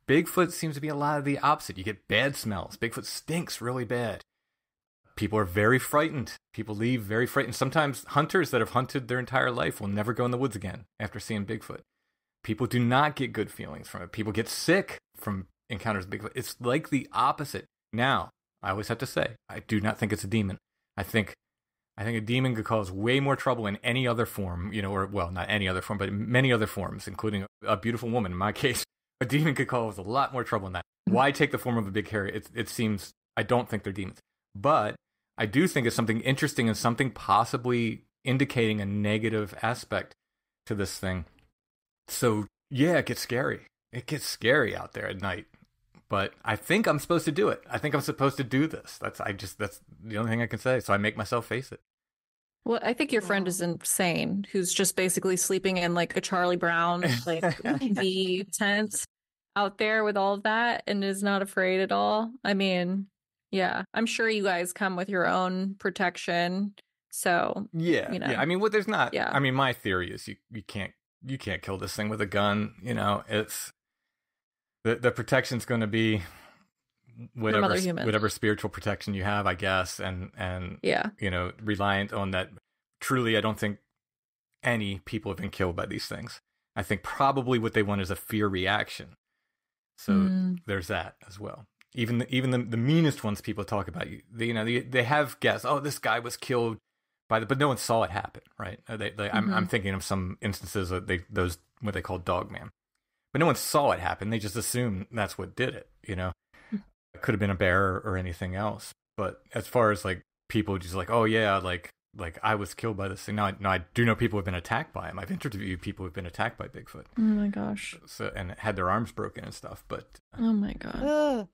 Bigfoot seems to be a lot of the opposite. You get bad smells. Bigfoot stinks really bad. People are very frightened. People leave very frightened. Sometimes hunters that have hunted their entire life will never go in the woods again after seeing Bigfoot. People do not get good feelings from it. People get sick from encounters with Bigfoot. It's like the opposite. Now, I always have to say, I do not think it's a demon. I think a demon could cause way more trouble in any other form, you know, or, well, not any other form, but many other forms, including a beautiful woman. In my case, a demon could cause a lot more trouble than that. Why take the form of a big hairy? It seems, I don't think they're demons. But I do think it's something interesting and something possibly indicating a negative aspect to this thing. So, yeah, it gets scary. It gets scary out there at night. But I think I'm supposed to do it. I think I'm supposed to do this. That's the only thing I can say. So I make myself face it. Well, I think your friend is insane, who's just basically sleeping in like a Charlie Brown, like the tent out there with all of that and is not afraid at all. I mean, yeah, I'm sure you guys come with your own protection. So, yeah, you know. yeah. I mean, there's not. Yeah. I mean, my theory is you can't kill this thing with a gun. You know, it's the protection's going to be whatever spiritual protection you have, I guess, and yeah, you know, reliant on that. Truly, I don't think any people have been killed by these things. I think probably what they want is a fear reaction. So there's that as well. Even the meanest ones people talk about, they have guessed, oh, this guy was killed but no one saw it happen, right? I'm thinking of some instances of those what they call dog man, but no one saw it happen. They just assumed that's what did it. You know, it could have been a bear or anything else. But as far as like people just like, oh yeah, like I was killed by this thing. Now I do know people have been attacked by him. I've interviewed people who've been attacked by Bigfoot. Oh my gosh. So and had their arms broken and stuff. But oh my god.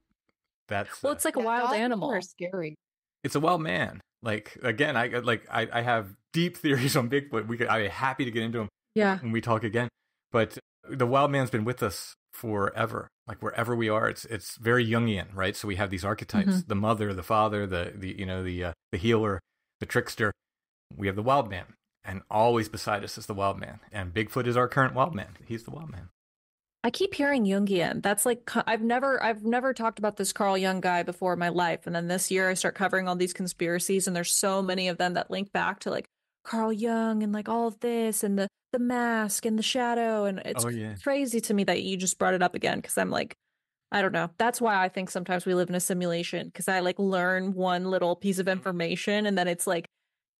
That's it's like a wild animal. Are scary. It's a wild man. Like again, I have deep theories on Bigfoot. I'm happy to get into them. Yeah. When we talk again. But the wild man's been with us forever. Like wherever we are, it's very Jungian, right? So we have these archetypes: the mother, the father, the healer, the trickster. We have the wild man, and always beside us is the wild man. And Bigfoot is our current wild man. He's the wild man. I keep hearing Jungian. That's like I've never talked about this Carl Jung guy before in my life, and then this year I start covering all these conspiracies, and there's so many of them that link back to like Carl Jung and like all of this and the mask and the shadow, and it's crazy to me that you just brought it up again because I'm like, I don't know. That's why I think sometimes we live in a simulation because I like learn one little piece of information and then it's like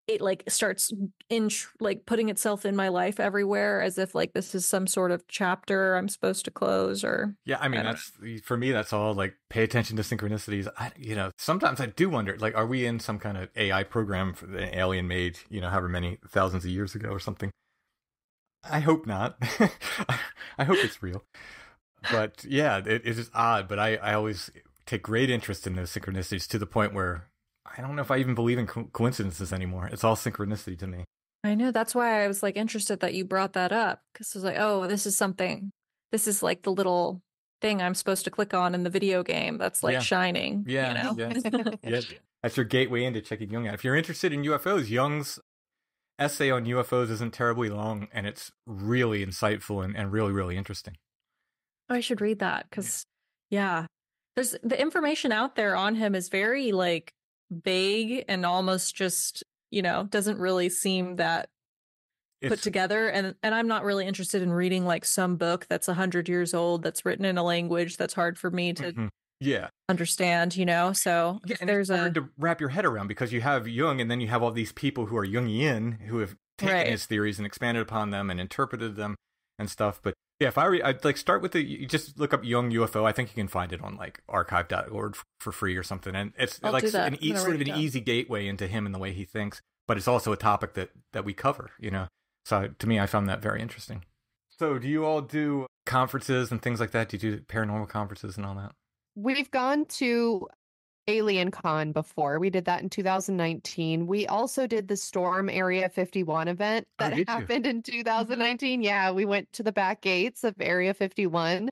it like starts like putting itself in my life everywhere as if like this is some sort of chapter I'm supposed to close or I mean that's for me that's all like pay attention to synchronicities. Sometimes I do wonder like are we in some kind of AI program for the alien made however many thousands of years ago or something. I hope not. I hope it's real. But yeah, it is odd, but I always take great interest in those synchronicities to the point where I don't know if I even believe in coincidences anymore. It's all synchronicity to me. I know. That's why I was like interested that you brought that up because I was like, oh, this is like the little thing I'm supposed to click on in the video game that's like shining. Yeah. Yeah. That's your gateway into checking Jung out. If you're interested in UFOs, Jung's essay on UFOs isn't terribly long and it's really insightful and really, really interesting. Oh, I should read that because there's the information out there on him is very like vague and almost just doesn't really seem that put together and I'm not really interested in reading like some book that's 100 years old that's written in a language that's hard for me to understand so and it's hard to wrap your head around because you have Jung and then you have all these people who are Jungian who have taken his theories and expanded upon them and interpreted them and stuff. But if I'd like start with you just look up Jung UFO. I think you can find it on like archive.org for free or something. And it's like sort of an easy gateway into him and the way he thinks. But it's also a topic that we cover, So to me, I found that very interesting. So do you all do conferences and things like that? Do you do paranormal conferences and all that? We've gone to Alien Con before. We did that in 2019. We also did the Storm Area 51 event that happened in 2019. Yeah, we went to the back gates of Area 51.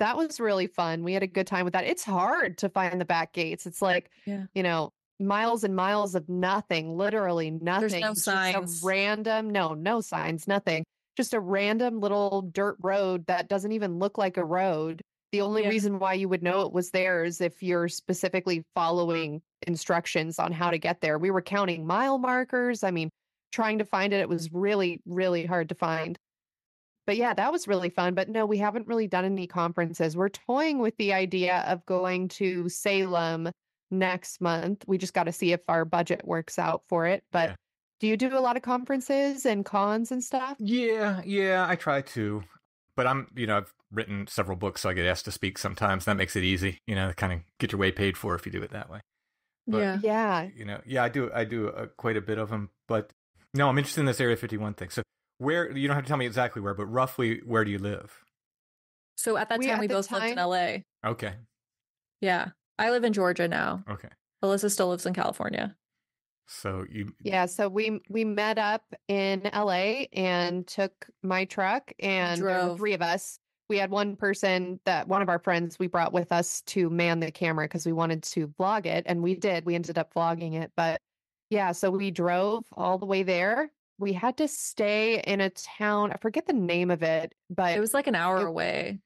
that was really fun. We had a good time with that. It's hard to find the back gates. It's like, Yeah. you know, miles and miles of nothing, literally nothing. There's no It's signs. just a random, no signs, nothing. Just a random little dirt road that doesn't even look like a road. The only Yeah. reason why you would know it was there is if you're specifically following instructions on how to get there. We were counting mile markers. I mean, trying to find it, it was really, really hard to find. But yeah, that was really fun. But no, we haven't really done any conferences. We're toying with the idea of going to Salem next month. We just got to see if our budget works out for it. But Yeah. do you do a lot of conferences and cons and stuff? Yeah, I try to. But I've written several books, so I get asked to speak sometimes. That makes it easy, kind of get your way paid for if you do it that way. But, Yeah. I do quite a bit of them. But no, I'm interested in this Area 51 thing. So where, you don't have to tell me exactly where, but roughly where do you live? So at that time, we both lived in LA. Okay. Yeah. I live in Georgia now. Okay. Alyssa still lives in California. So so we met up in LA and took my truck, and there were three of us. We had one person that one of our friends we brought with us to man the camera because we wanted to vlog it, and we did. We ended up vlogging it, but yeah, so we drove all the way there. We had to stay in a town. I forget the name of it, but it was like an hour away.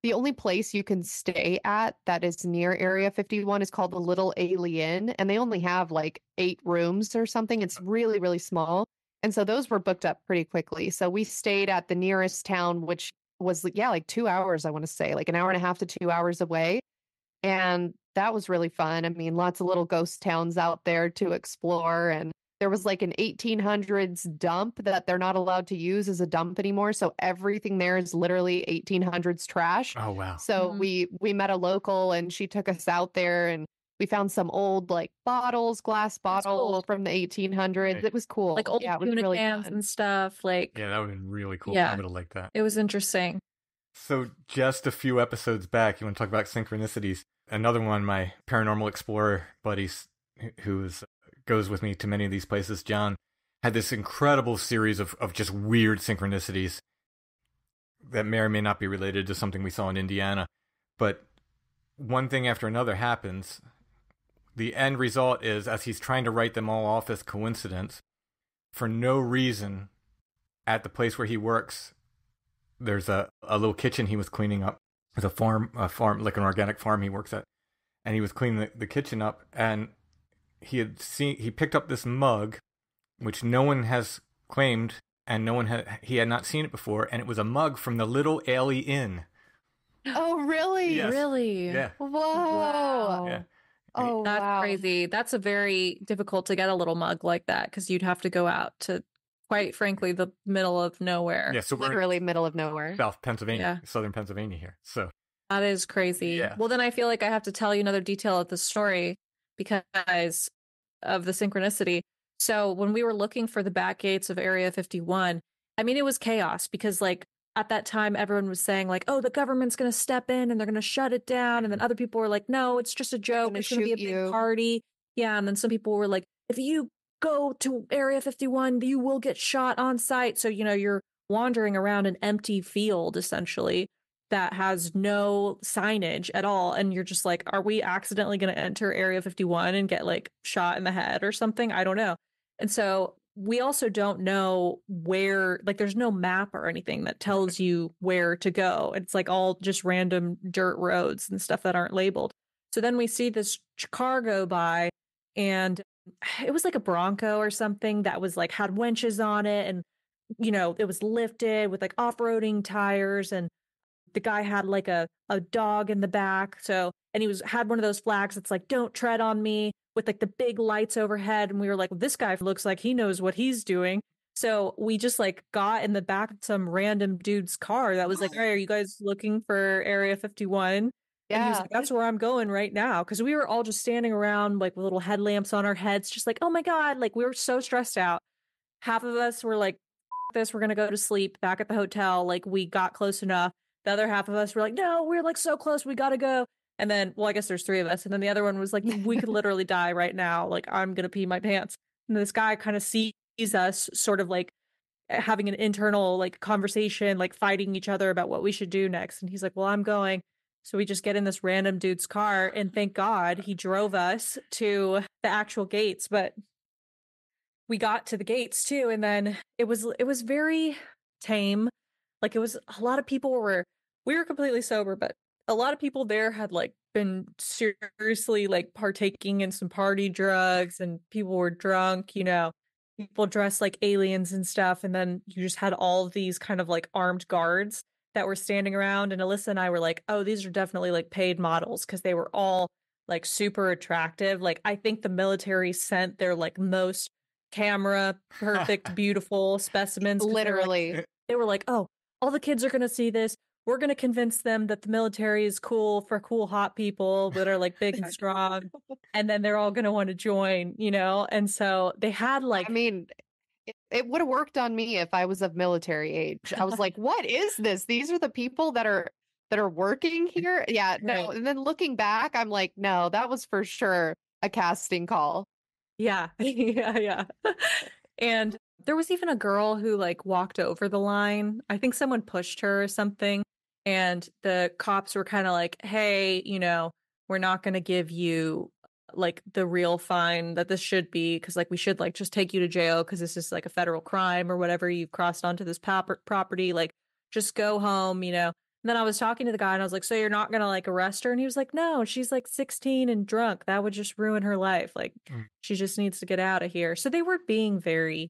The only place you can stay at that is near Area 51 is called the Little Alien, and they only have like 8 rooms or something. It's really, really small. And so those were booked up pretty quickly. So we stayed at the nearest town, which was, like 2 hours, I want to say, like an hour and a half to 2 hours away. And that was really fun. I mean, lots of little ghost towns out there to explore. And there was like an 1800s dump that they're not allowed to use as a dump anymore. So everything there is literally 1800s trash. Oh, wow. So we met a local and she took us out there and we found some old like glass bottles from the 1800s. It was cool. Like old tuna really cans fun. and stuff. Like, yeah, that would have been really cool. Yeah. I would have liked that. It was interesting. So just a few episodes back, you want to talk about synchronicities? Another one, my paranormal explorer buddies who goes with me to many of these places, John, had this incredible series of just weird synchronicities that may or may not be related to something we saw in Indiana. But one thing after another happens. The end result is, as he's trying to write them all off as coincidence, for no reason, at the place where he works, there's a little kitchen he was cleaning up. It's a farm, like an organic farm he works at. And he was cleaning the kitchen up, and he picked up this mug, which no one has claimed, and he had not seen it before, and it was a mug from the Little Aly Inn. Oh, really? Yes. Really? Yeah. Whoa. Wow. Yeah. Oh, That's wow. crazy. That's a very difficult to get a little mug like that because you'd have to go out to, quite frankly, the middle of nowhere. Yeah, so we're Literally middle of nowhere. South Pennsylvania, southern Pennsylvania here. So that is crazy. Yeah. Well, then I feel like I have to tell you another detail of the story because of the synchronicity. So when we were looking for the back gates of Area 51, I mean, it was chaos because like at that time, everyone was saying like, oh, the government's going to step in and they're going to shut it down. And then other people were like, no, it's just a joke. It's going to be a big party. Yeah. And then some people were like, if you go to Area 51, you will get shot on sight. So, you're wandering around an empty field, essentially, that has no signage at all. And you're just like, are we accidentally going to enter Area 51 and get like shot in the head or something? I don't know. And so we also don't know where, like, there's no map or anything that tells you where to go. It's like all just random dirt roads and stuff that aren't labeled. So then we see this car go by, and it was like a Bronco or something that was like had winches on it. And, it was lifted with like off-roading tires. And the guy had like a dog in the back. So, and he had one of those flags that's like, don't tread on me, with like the big lights overhead. And we were like, this guy looks like he knows what he's doing. So we just like got in the back of some random dude's car that was like, hey, are you guys looking for Area 51? Yeah. And he was like, that's where I'm going right now. Cause we were all just standing around like with little headlamps on our heads, just like, oh my God, like we were so stressed out. Half of us were like, this, we're going to go to sleep back at the hotel. Like we got close enough. The other half of us were like, no, we're like so close. We got to go. And then, well, I guess there's 3 of us. And then the other one was like, we could literally die right now. Like, I'm going to pee my pants. And this guy kind of sees us sort of like having an internal like conversation, like fighting each other about what we should do next. And he's like, well, I'm going. So we just get in this random dude's car, and thank God he drove us to the actual gates. But we got to the gates too, and then it was very tame. Like, it was a lot of people we were completely sober, but a lot of people there had like been seriously like partaking in some party drugs, and people were drunk, people dressed like aliens and stuff. And then you just had all of these kind of like armed guards that were standing around. And Alyssa and I were like, oh, these are definitely like paid models, because they were all like super attractive. Like, I think the military sent their like most camera perfect, beautiful specimens. Literally. They were like, oh, all the kids are going to see this. We're going to convince them that the military is cool for cool, hot people that are like big and strong. And then they're all going to want to join, And so they had like, I mean, it would have worked on me if I was of military age. I was like, what is this? These are the people that are working here. Yeah. No. Right. And then looking back, I'm like, no, that was for sure a casting call. yeah, yeah. And there was even a girl who like walked over the line. I think someone pushed her or something. And the cops were kind of like, hey, we're not going to give you like the real fine that this should be, because like we should like just take you to jail because this is like a federal crime or whatever. You've crossed onto this property, like just go home. And then I was talking to the guy and I was like, so you're not going to like arrest her? And he was like, no, she's like 16 and drunk. That would just ruin her life. Like she just needs to get out of here. So they were being very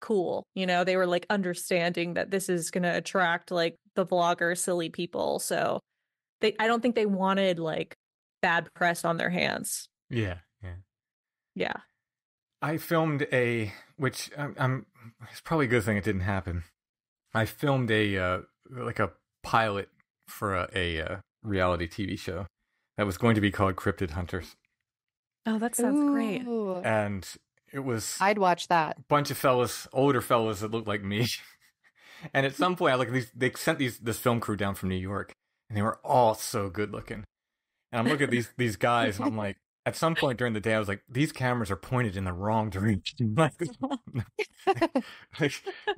cool. They were like understanding that this is going to attract like the vlogger silly people. So I don't think they wanted like bad press on their hands. Yeah. I filmed which it's probably a good thing it didn't happen. I filmed like a pilot for a reality TV show that was going to be called Cryptid Hunters. Oh, that sounds great. And it was I'd watch that. A bunch of older fellas that looked like me. And at some point, they sent this film crew down from New York, and they were all so good looking. And I'm looking at these guys, and I'm like, at some point during the day, I was like, these cameras are pointed in the wrong direction.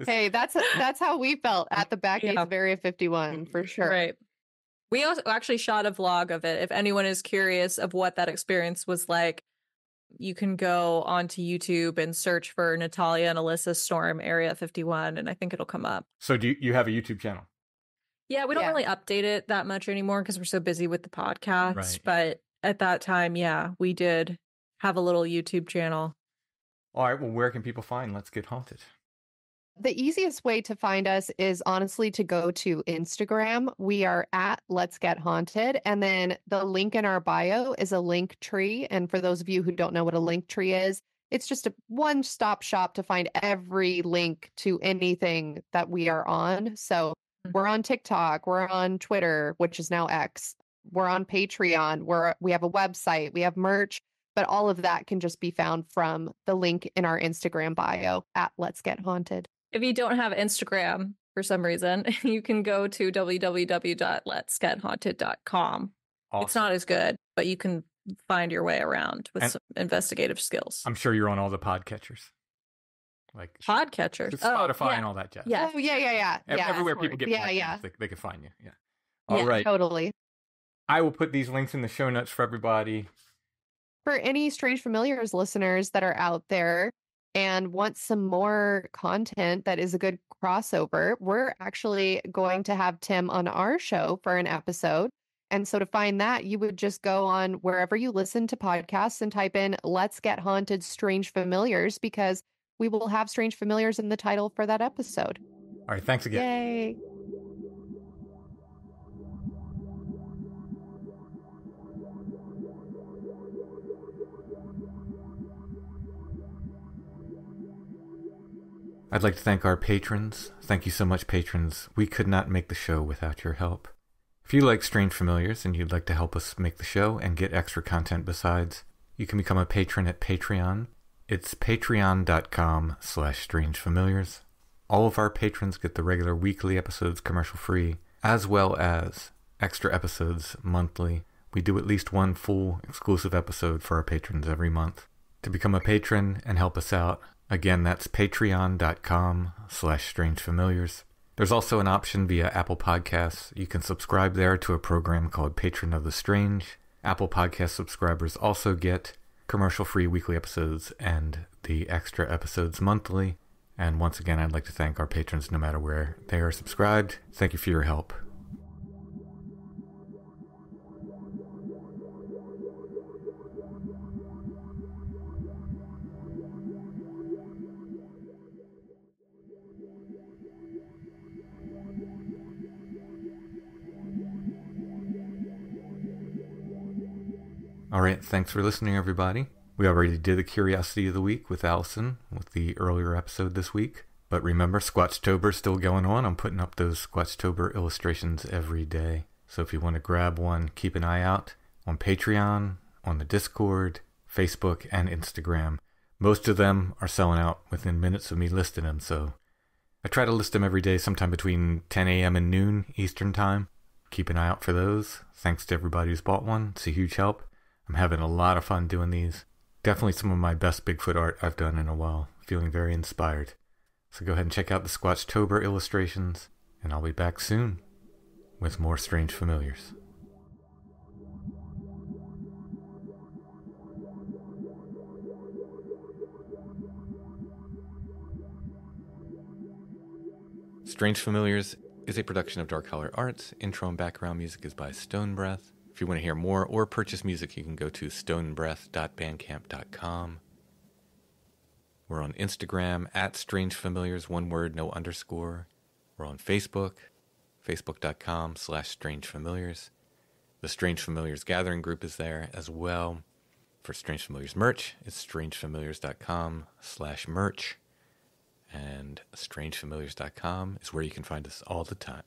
Hey, that's how we felt at the back gates of Area 51 for sure. Right. We also actually shot a vlog of it. If anyone is curious of what that experience was like, you can go onto YouTube and search for Natalia and Alyssa Storm Area 51, and I think it'll come up. So do you have a YouTube channel? Yeah, we don't really update it that much anymore because we're so busy with the podcast. Right. But at that time, we did have a little YouTube channel. All right, well, where can people find Let's Get Haunted? The easiest way to find us is honestly to go to Instagram. We are at Let's Get Haunted. And then the link in our bio is a link tree. And for those of you who don't know what a link tree is, it's just a one-stop shop to find every link to anything that we are on. So we're on TikTok, we're on Twitter, which is now X. We're on Patreon, we have a website, we have merch, but all of that can just be found from the link in our Instagram bio at Let's Get Haunted. If you don't have Instagram for some reason, you can go to www.letsgethaunted.com. Awesome. It's not as good, but you can find your way around with some investigative skills. I'm sure you're on all the podcatchers. Like podcatchers, Spotify and all that jazz. Yeah. Oh, yeah. Everywhere people get podcasts, they can find you. Yeah. All right. Totally. I will put these links in the show notes for everybody. For any Strange Familiars listeners that are out there and want some more content that is a good crossover, we're actually going to have Tim on our show for an episode. And so to find that, you would just go on wherever you listen to podcasts and type in Let's Get Haunted Strange Familiars, because we will have Strange Familiars in the title for that episode. All right. Thanks again. Yay. I'd like to thank our patrons. Thank you so much, patrons. We could not make the show without your help. If you like Strange Familiars and you'd like to help us make the show and get extra content besides, you can become a patron at Patreon. It's patreon.com/strangefamiliars. All of our patrons get the regular weekly episodes commercial-free, as well as extra episodes monthly. We do at least one full exclusive episode for our patrons every month. To become a patron and help us out, Again, that's patreon.com/strangefamiliars. There's also an option via Apple Podcasts. You can subscribe there to a program called Patron of the Strange. Apple Podcast subscribers also get commercial-free weekly episodes and the extra episodes monthly. And once again, I'd like to thank our patrons no matter where they are subscribed. Thank you for your help. Alright, thanks for listening, everybody. We already did the Curiosity of the Week with Allison with the earlier episode this week. But remember, Squatchtober's still going on. I'm putting up those Squatchtober illustrations every day. So if you want to grab one, keep an eye out on Patreon, on the Discord, Facebook, and Instagram. Most of them are selling out within minutes of me listing them, so I try to list them every day, sometime between 10 a.m. and noon Eastern Time. Keep an eye out for those. Thanks to everybody who's bought one. It's a huge help. I'm having a lot of fun doing these. Definitely some of my best Bigfoot art I've done in a while. Feeling very inspired. So go ahead and check out the Squatchtober illustrations, and I'll be back soon with more Strange Familiars. Strange Familiars is a production of Dark Holler Arts. Intro and background music is by Stone Breath. If you want to hear more or purchase music, you can go to stonebreath.bandcamp.com. We're on Instagram at Strange Familiars, one word, no underscore. We're on Facebook, facebook.com/Strange Familiars. The Strange Familiars Gathering group is there as well. For Strange Familiars merch, it's strangefamiliars.com/merch. And strangefamiliars.com is where you can find us all the time.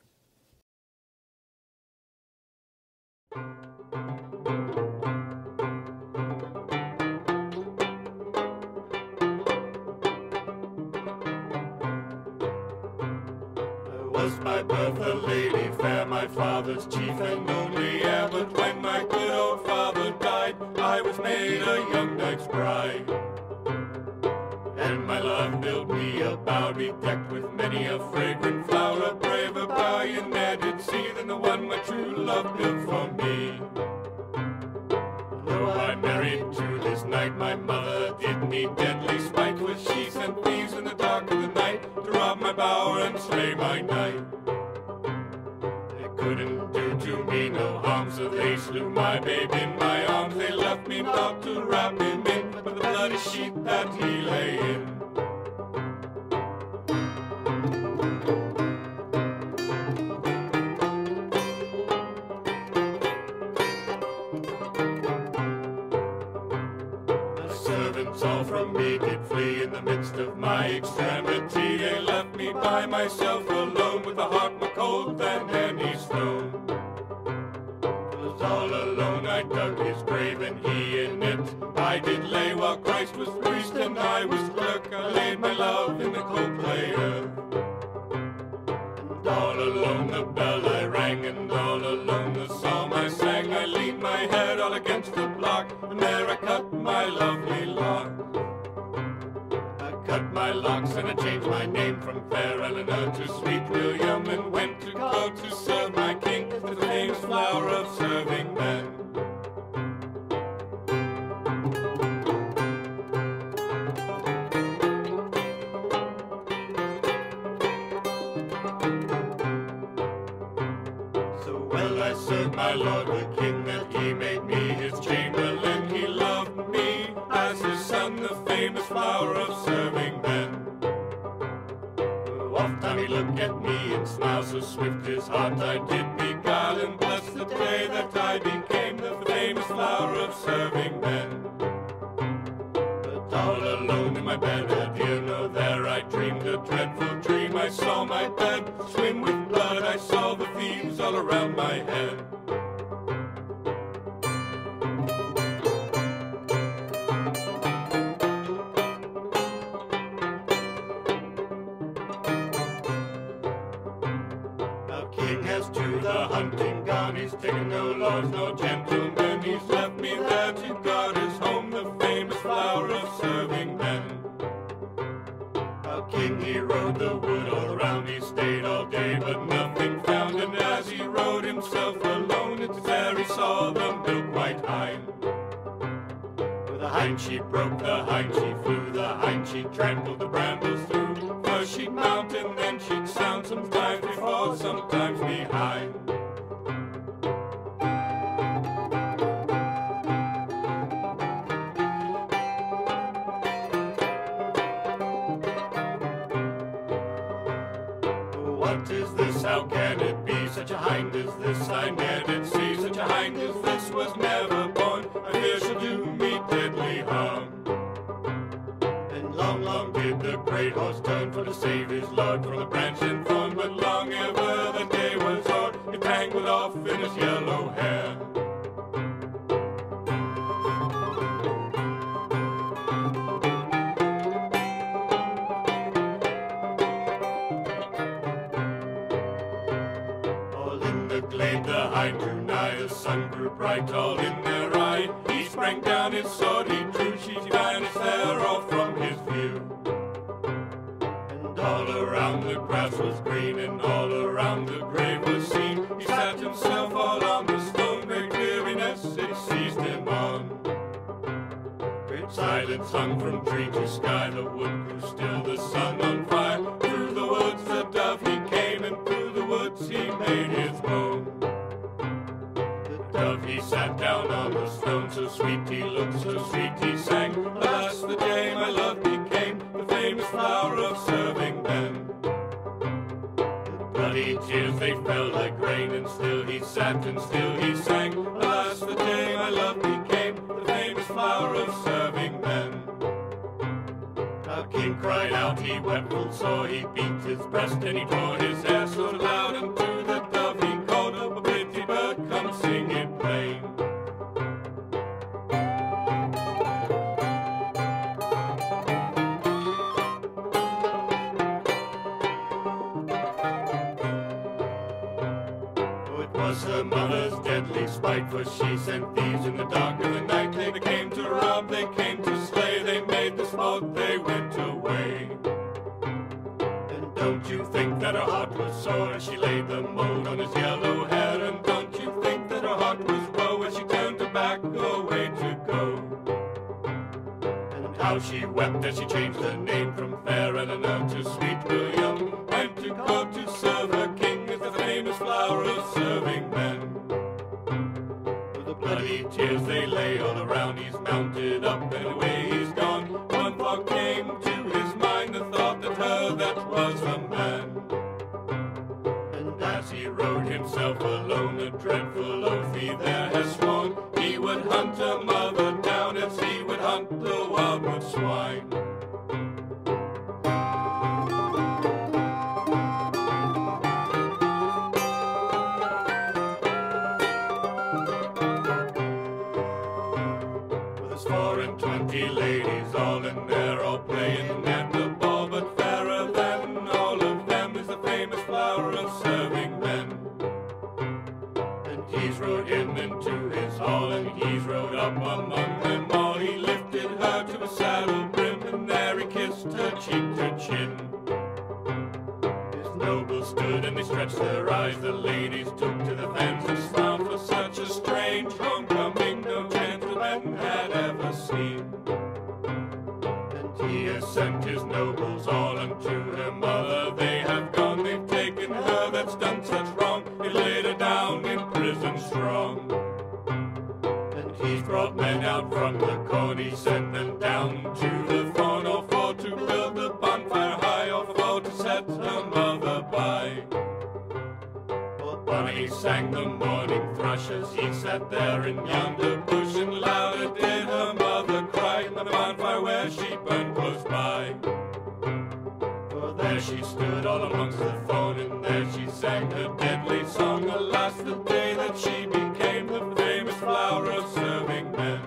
Was by birth a lady fair, my father's chief and only heir. But when my good old father died, I was made a young knight's bride. And my love built me a bower, bedecked with many a fragrant flower. A braver bower you ne'er did see than the one my true love built for me. Though I married to this knight, my mother did me deadly spite. Was she sent thieves in the dark of the night to rob my bower and slay my knight. They couldn't do to me no harm, so they slew my babe in my arms. They left me not to wrap him in, but the bloody sheet that he lay in. All from me did flee in the midst of my extremity. They left me by myself alone, with a heart more cold than any stone. 'Twas all alone I dug his grave, and he in it I did lay, while Christ was priest and I was clerk. I laid my love in the cold clay earth. And all alone the bell I rang, and all alone the psalm I sang. I leaned my head all against the block, and there I cut my lovely locks. I cut my locks and I changed my name from Fair Eleanor to Sweet William, and went to go to serve my king, the famous flower of serving men. So well I served my lord the king, that he made me his chamberlain. He loved me as his son, the famous flower of serving men. Oft time he looked at me and smiled, so swift his heart I did beguile, and bless the day that I became the famous flower of serving men. But all alone in my bed, dear, no, there I dreamed a dreadful dream. I saw my bed swim with blood, I saw the thieves all around my head. To the hunting gone, he's taken no lords, no gentlemen. He's left me there to guard his home, the famous flower of serving men. king, he rode the wood all around. He stayed all day, but nothing found. And as he rode himself alone, it's there he saw the milk-white hind. With the hind sheep broke, the hind sheep flew, the hind sheep trampled the brambles through. First she'd mount and then she'd sound, sometimes before, sometimes behind. What is this? How can it be? Such a hind as this I ne'er did see. Such a hind as this was never born. I fear she'll do me deadly harm. And long, long did the great horse turn for to save his lord from the branch and thorn. But long ever the day was o'er, it tangled off in his yellow hair. The hind drew nigh, the sun grew bright, all in their eye. He sprang down, his sword he drew, she vanished there all from his view. And all around the grass was green, and all around the grave was seen. He sat himself all on the stone, great weariness it seized him on. Great silence hung from tree to sky, the wood grew still, the sun on fire. Through the woods the dove he came, and through the woods he made his moan. He sat down on the stone, so sweet he looked, so sweet he sang. Alas, the day my love became the famous flower of serving men. The bloody tears they fell like rain, and still he sat and still he sang. Alas, the day my love became the famous flower of serving men. Our king cried out, he wept full sore, he beat his breast and he tore his hair so loud. And to the dove he called, "Oh, pretty bird, come sing it plain." Oh, it was her mother's deadly spite, for she sent thieves in the dark of the night. They came to rob, they came to slay, they made the sport, they went away. And don't you think that her heart was sore as she laid the mold on his yellow hair? And don't you think that her heart was woe as she turned her back away to go? And how she wept as she changed her name from Fair Eleanor to Sweet William, went to court to serve her king as the famous flower of serving men. With the bloody tears they lay all around, he's mounted up and away he's gone. One thought came to his mind, the thought that her that was a man. And as he rode himself alone, a dreadful oath he there has sworn, he would hunt her mother down as he would hunt the wildwood swine. With his 24 ladies all in there, all playing at the ball, but fairer than all of them is the famous flower of serving men. And he's rode him into his hall, and he's rode up among them all. He lifted her to a saddle brim, and there he kissed her cheek to chin. His nobles stood and they stretched their eyes, the ladies took to the fence and smiled, for such a strange homecoming no gentleman had ever seen. And he has sent his nobles all unto her mother. They have gone, they've taken her that's done such wrong, they laid her down in prison strong. And he's brought men out from the corn, he sent them down to the thorn, all for to build the bonfire high, all for to set her mother by. Bonnie sang the morning thrush as he sat there in yonder bush, and louder did her mother cry in the bonfire where she burned close by. For there she stood all amongst the thorn, and there she sang her deadly song. Alas, the day that she became the famous flower of serving men.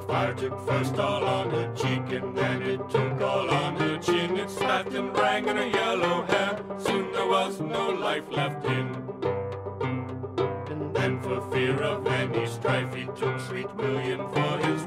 Fire took first all on her cheek, and then it took all on her chin. It spat laughed and rang in her yellow hair. Soon there was no life left in. And then for fear of any strife, he took sweet William for his